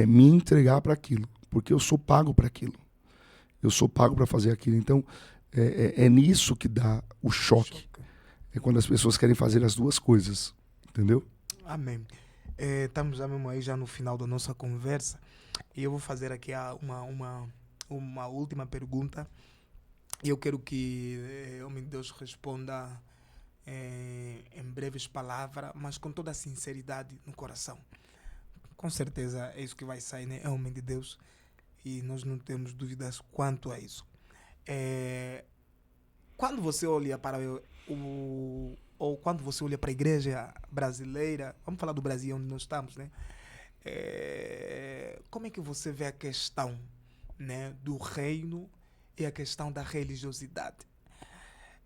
me entregar para aquilo. Porque eu sou pago para aquilo. Eu sou pago para fazer aquilo. Então, é nisso que dá o choque. É quando as pessoas querem fazer as duas coisas. Entendeu? Amém. Estamos já mesmo aí já no final da nossa conversa. E eu vou fazer aqui uma última pergunta. E eu quero que o homem de Deus responda em breves palavras, mas com toda a sinceridade no coração. Com certeza é isso que vai sair, né? É homem de Deus. E nós não temos dúvidas quanto a isso. Quando você olha para ou quando você olha para a igreja brasileira, vamos falar do Brasil onde nós estamos, né? Como é que você vê a questão, né, do reino e a questão da religiosidade?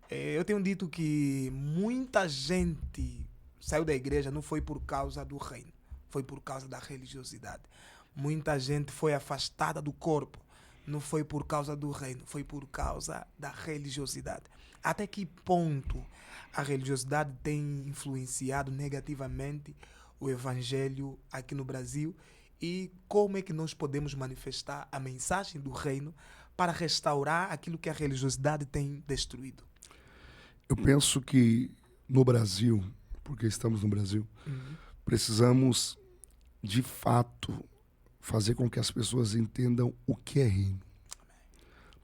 Eu tenho dito que muita gente saiu da igreja não foi por causa do reino, foi por causa da religiosidade. Muita gente foi afastada do corpo. Não foi por causa do reino, foi por causa da religiosidade. Até que ponto a religiosidade tem influenciado negativamente o evangelho aqui no Brasil e como é que nós podemos manifestar a mensagem do reino para restaurar aquilo que a religiosidade tem destruído? Eu penso que no Brasil, porque estamos no Brasil, precisamos, de fato, fazer com que as pessoas entendam o que é reino.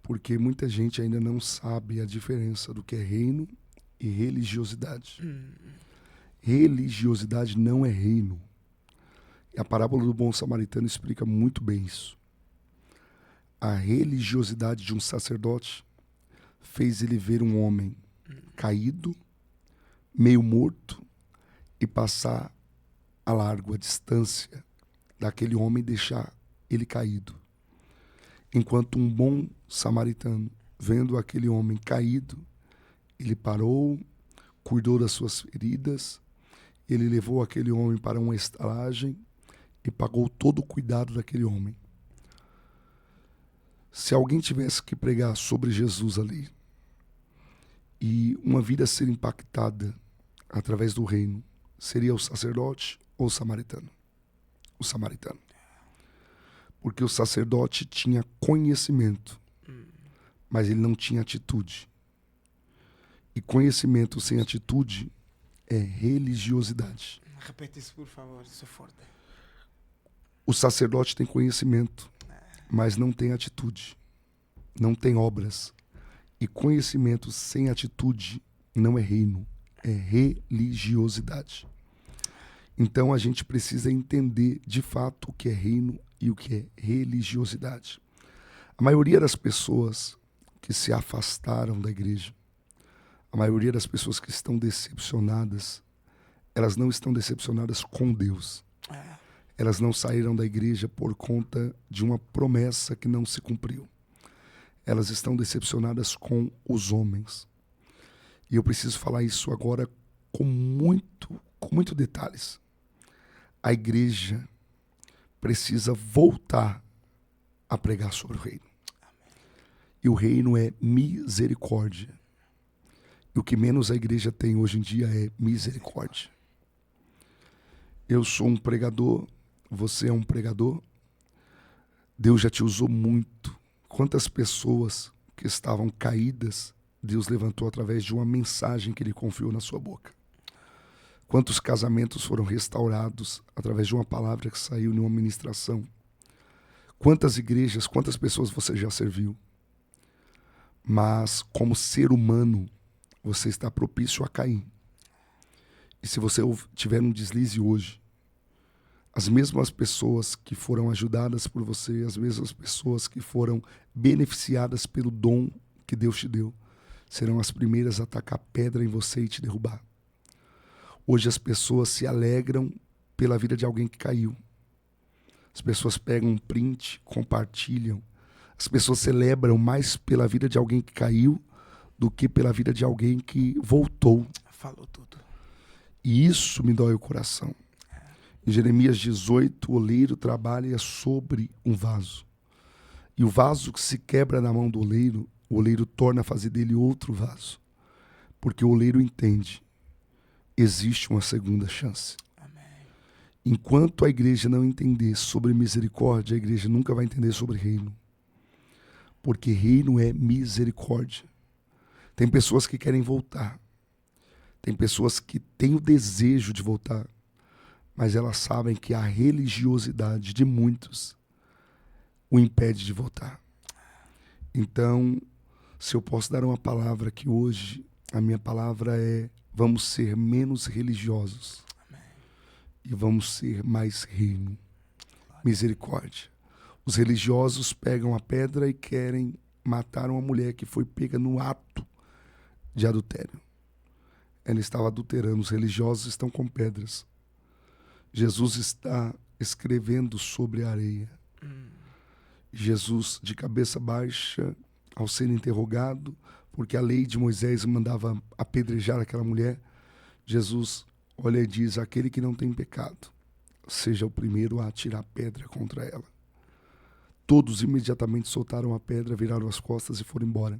Porque muita gente ainda não sabe a diferença do que é reino e religiosidade. Religiosidade não é reino. E a parábola do bom samaritano explica muito bem isso. A religiosidade de um sacerdote fez ele ver um homem caído, meio morto, e passar a largo, a distância daquele homem e deixar ele caído. Enquanto um bom samaritano, vendo aquele homem caído, ele parou, cuidou das suas feridas, ele levou aquele homem para uma estalagem e pagou todo o cuidado daquele homem. Se alguém tivesse que pregar sobre Jesus ali e uma vida ser impactada através do reino, seria o sacerdote ou o samaritano? O samaritano. Porque o sacerdote tinha conhecimento, mas ele não tinha atitude. E conhecimento sem atitude é religiosidade. Repete isso, por favor, isso é forte. O sacerdote tem conhecimento, mas não tem atitude, não tem obras. E conhecimento sem atitude não é reino, é religiosidade. Então a gente precisa entender de fato o que é reino e o que é religiosidade. A maioria das pessoas que se afastaram da igreja, a maioria das pessoas que estão decepcionadas, elas não estão decepcionadas com Deus. Elas não saíram da igreja por conta de uma promessa que não se cumpriu. Elas estão decepcionadas com os homens. E eu preciso falar isso agora com muito detalhes. A igreja precisa voltar a pregar sobre o reino. E o reino é misericórdia. E o que menos a igreja tem hoje em dia é misericórdia. Eu sou um pregador, você é um pregador. Deus já te usou muito. Quantas pessoas que estavam caídas, Deus levantou através de uma mensagem que Ele confiou na sua boca. Quantos casamentos foram restaurados através de uma palavra que saiu em uma ministração. Quantas igrejas, quantas pessoas você já serviu. Mas como ser humano, você está propício a cair. E se você tiver um deslize hoje, as mesmas pessoas que foram ajudadas por você, as mesmas pessoas que foram beneficiadas pelo dom que Deus te deu, serão as primeiras a tacar pedra em você e te derrubar. Hoje as pessoas se alegram pela vida de alguém que caiu. As pessoas pegam um print, compartilham. As pessoas celebram mais pela vida de alguém que caiu do que pela vida de alguém que voltou. Falou tudo. E isso me dói o coração. Em Jeremias 18, o oleiro trabalha sobre um vaso. E o vaso que se quebra na mão do oleiro, o oleiro torna a fazer dele outro vaso. Porque o oleiro entende, existe uma segunda chance. Amém. Enquanto a igreja não entender sobre misericórdia, a igreja nunca vai entender sobre reino. Porque reino é misericórdia. Tem pessoas que querem voltar. Tem pessoas que têm o desejo de voltar. Mas elas sabem que a religiosidade de muitos o impede de voltar. Então, se eu posso dar uma palavra aqui hoje, a minha palavra é: vamos ser menos religiosos. Amém. E vamos ser mais reino. Misericórdia. Os religiosos pegam a pedra e querem matar uma mulher que foi pega no ato de adultério. Ela estava adulterando. Os religiosos estão com pedras. Jesus está escrevendo sobre a areia. Jesus, de cabeça baixa, ao ser interrogado, porque a lei de Moisés mandava apedrejar aquela mulher, Jesus olha e diz: aquele que não tem pecado, seja o primeiro a atirar pedra contra ela. Todos imediatamente soltaram a pedra, viraram as costas e foram embora.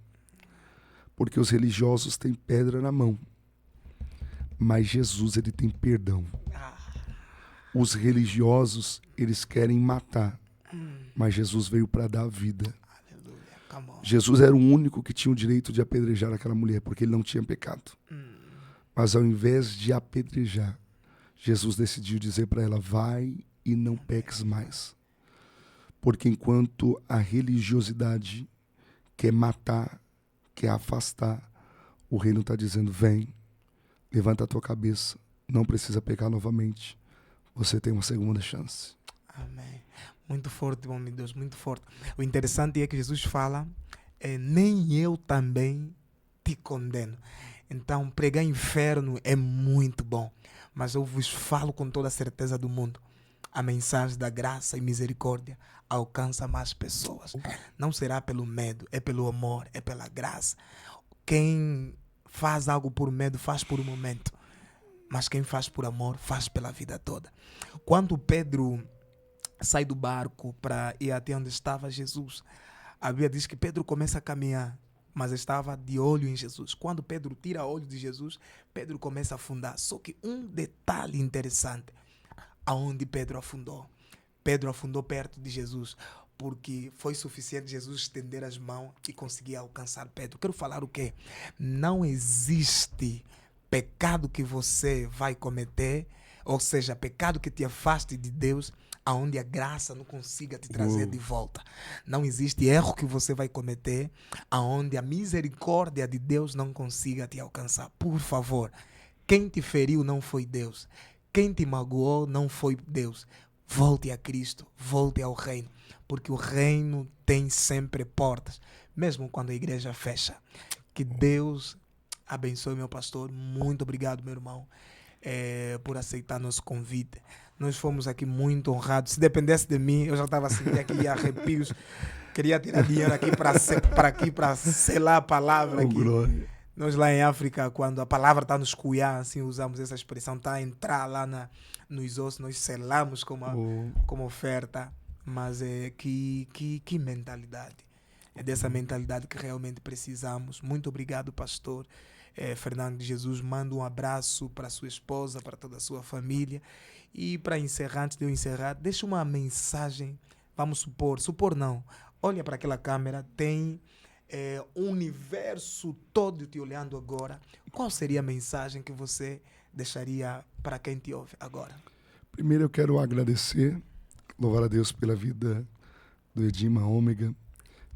Porque os religiosos têm pedra na mão, mas Jesus, ele tem perdão. Os religiosos, eles querem matar, mas Jesus veio para dar vida. Jesus era o único que tinha o direito de apedrejar aquela mulher, porque ele não tinha pecado. Mas ao invés de apedrejar, Jesus decidiu dizer para ela: vai e não peques mais. Porque enquanto a religiosidade quer matar, quer afastar, o reino está dizendo: vem, levanta a tua cabeça, não precisa pecar novamente, você tem uma segunda chance. Amém. Muito forte, homem de Deus, muito forte. O interessante é que Jesus fala, nem eu também te condeno. Então, pregar inferno é muito bom, mas eu vos falo com toda a certeza do mundo. A mensagem da graça e misericórdia alcança mais pessoas. Não será pelo medo, é pelo amor, é pela graça. Quem faz algo por medo, faz por um momento. Mas quem faz por amor, faz pela vida toda. Quando Pedro sai do barco para ir até onde estava Jesus, a Bíblia diz que Pedro começa a caminhar, mas estava de olho em Jesus. Quando Pedro tira o olho de Jesus, Pedro começa a afundar. Só que um detalhe interessante, aonde Pedro afundou. Pedro afundou perto de Jesus, porque foi suficiente Jesus estender as mãos e conseguir alcançar Pedro. Quero falar o quê? Não existe pecado que você vai cometer, ou seja, pecado que te afaste de Deus, aonde a graça não consiga te trazer de volta. Não existe erro que você vai cometer aonde a misericórdia de Deus não consiga te alcançar. Por favor, quem te feriu não foi Deus. Quem te magoou não foi Deus. Volte a Cristo, volte ao reino, porque o reino tem sempre portas, mesmo quando a igreja fecha. Que Deus abençoe, meu pastor. Muito obrigado, meu irmão, por aceitar nosso convite. Nós fomos aqui muito honrados. Se dependesse de mim, eu já estava sentindo aqui arrepios. Queria tirar dinheiro aqui para selar a palavra aqui. Glória. Nós lá em África, quando a palavra está nos cuiar, assim usamos essa expressão, está a entrar lá nos ossos, nós selamos como oferta. Mas que mentalidade. É dessa mentalidade que realmente precisamos. Muito obrigado, pastor Fernando de Jesus. Manda um abraço para sua esposa, para toda a sua família. E para encerrar, antes de eu encerrar, deixa uma mensagem. Vamos supor não. Olha para aquela câmera, tem o universo todo te olhando agora. Qual seria a mensagem que você deixaria para quem te ouve agora? Primeiro eu quero agradecer, louvar a Deus pela vida do Edima Ômega,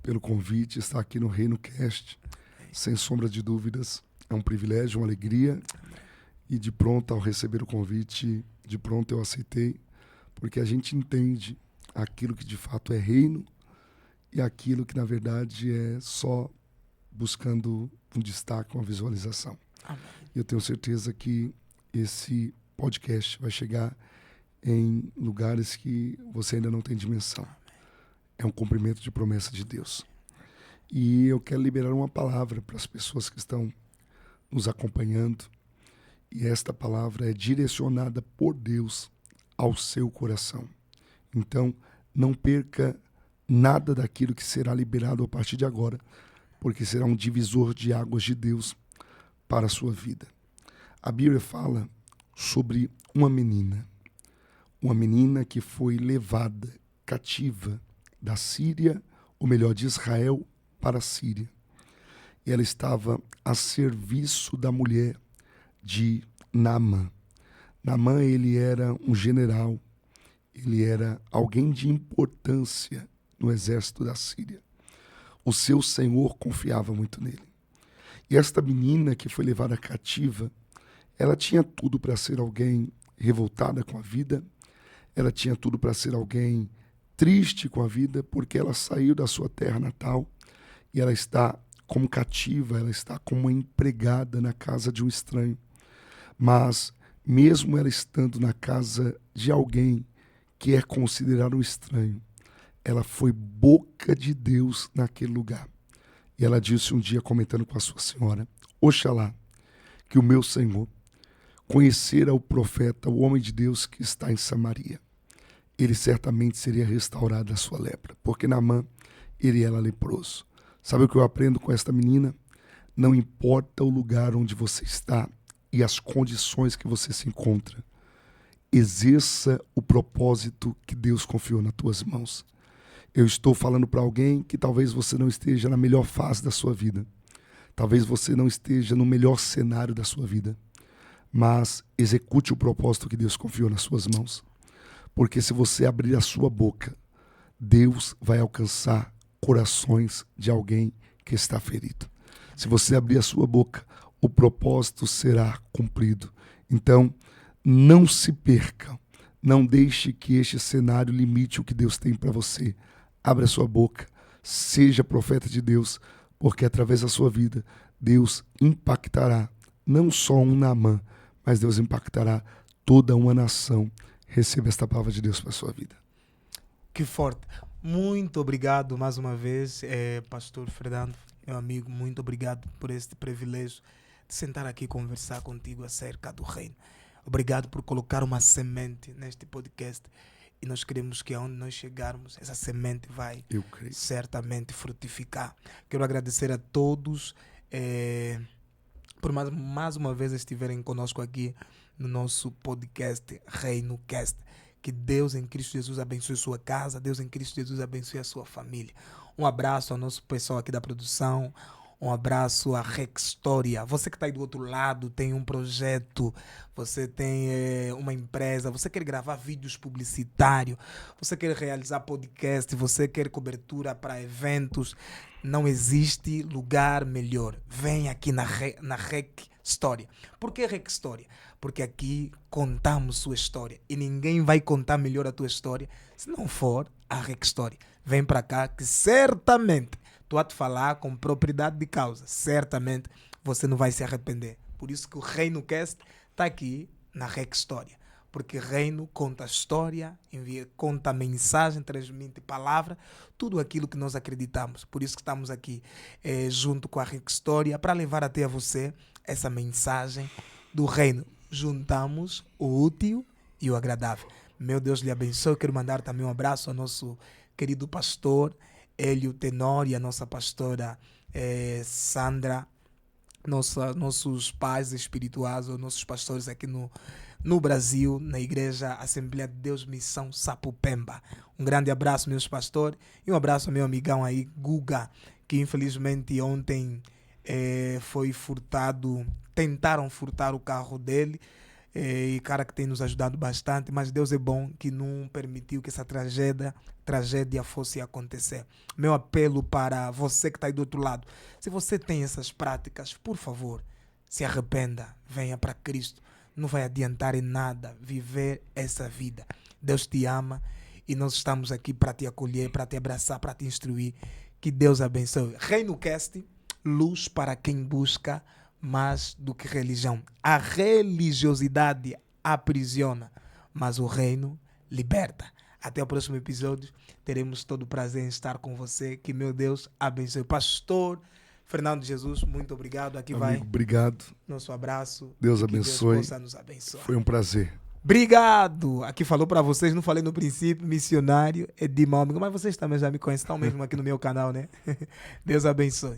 pelo convite, estar aqui no Reino Cast, sem sombra de dúvidas. É um privilégio, uma alegria. E de pronto, ao receber o convite, de pronto eu aceitei, porque a gente entende aquilo que de fato é reino e aquilo que na verdade é só buscando um destaque, uma visualização. Amém. Eu tenho certeza que esse podcast vai chegar em lugares que você ainda não tem dimensão. É um cumprimento de promessa de Deus. E eu quero liberar uma palavra para as pessoas que estão nos acompanhando. E esta palavra é direcionada por Deus ao seu coração. Então, não perca nada daquilo que será liberado a partir de agora, porque será um divisor de águas de Deus para a sua vida. A Bíblia fala sobre uma menina que foi levada cativa da Síria, ou melhor, de Israel para a Síria. E ela estava a serviço da mulher de Naamã. Naamã, ele era um general, ele era alguém de importância no exército da Síria. O seu senhor confiava muito nele. E esta menina que foi levada cativa, ela tinha tudo para ser alguém revoltada com a vida, ela tinha tudo para ser alguém triste com a vida, porque ela saiu da sua terra natal e ela está como cativa, ela está como uma empregada na casa de um estranho. Mas, mesmo ela estando na casa de alguém que é considerado um estranho, ela foi boca de Deus naquele lugar. E ela disse um dia, comentando com a sua senhora: Oxalá que o meu Senhor, conhecera o profeta, o homem de Deus que está em Samaria, ele certamente seria restaurado da sua lepra, porque Naamã, ele era leproso. Sabe o que eu aprendo com esta menina? Não importa o lugar onde você está e as condições que você se encontra, exerça o propósito que Deus confiou nas tuas mãos. Eu estou falando para alguém que talvez você não esteja na melhor fase da sua vida, talvez você não esteja no melhor cenário da sua vida, mas execute o propósito que Deus confiou nas suas mãos. Porque se você abrir a sua boca, Deus vai alcançar corações de alguém que está ferido. Se você abrir a sua boca, o propósito será cumprido. Então, não se perca. Não deixe que este cenário limite o que Deus tem para você. Abra a sua boca, seja profeta de Deus, porque através da sua vida, Deus impactará não só um Naamã, mas Deus impactará toda uma nação. Receba esta palavra de Deus para a sua vida. Que forte. Muito obrigado mais uma vez, pastor Fernando, meu amigo, muito obrigado por este privilégio de sentar aqui e conversar contigo acerca do reino. Obrigado por colocar uma semente neste podcast e nós queremos que aonde nós chegarmos, essa semente vai certamente frutificar. Quero agradecer a todos por mais uma vez estiverem conosco aqui no nosso podcast Reino Cast. Que Deus em Cristo Jesus abençoe sua casa, Deus em Cristo Jesus abençoe a sua família. Um abraço ao nosso pessoal aqui da produção, um abraço à Rextoria. Você que está aí do outro lado, tem um projeto, você tem uma empresa, você quer gravar vídeos publicitários, você quer realizar podcast, você quer cobertura para eventos, não existe lugar melhor. Vem aqui na Rextoria. Por que Rextoria? Porque aqui contamos sua história e ninguém vai contar melhor a tua história se não for a Rextoria. Vem para cá que certamente estou a te falar com propriedade de causa. Certamente você não vai se arrepender. Por isso que o Reino Cast está aqui na Rextoria. Porque Reino conta a história, conta a mensagem, transmite palavra, tudo aquilo que nós acreditamos. Por isso que estamos aqui junto com a Rextoria para levar até a você essa mensagem do Reino. Juntamos o útil e o agradável. Meu Deus lhe abençoe. Eu quero mandar também um abraço ao nosso querido pastor Hélio Tenor e a nossa pastora Sandra, nossos pais espirituais, ou nossos pastores aqui no Brasil, na Igreja Assembleia de Deus Missão Sapupemba. Um grande abraço, meus pastores, e um abraço ao meu amigão aí, Guga, que infelizmente ontem foi furtado, tentaram furtar o carro dele, e cara que tem nos ajudado bastante, mas Deus é bom que não permitiu que essa tragédia fosse acontecer. Meu apelo para você que está aí do outro lado, se você tem essas práticas, por favor, se arrependa, venha para Cristo. Não vai adiantar em nada viver essa vida. Deus te ama e nós estamos aqui para te acolher, para te abraçar, para te instruir. Que Deus abençoe. Reino Cast, luz para quem busca mais do que religião. A religiosidade aprisiona, mas o reino liberta. Até o próximo episódio. Teremos todo o prazer em estar com você. Que meu Deus abençoe. Pastor Fernando Jesus, muito obrigado. Aqui amigo, vai. Obrigado. Nosso abraço. Deus abençoe. Deus possa nos abençoar. Foi um prazer. Obrigado! Aqui falou para vocês, não falei no princípio, missionário Edimão, mas vocês também já me conhecem, estão mesmo aqui no meu canal, né? Deus abençoe.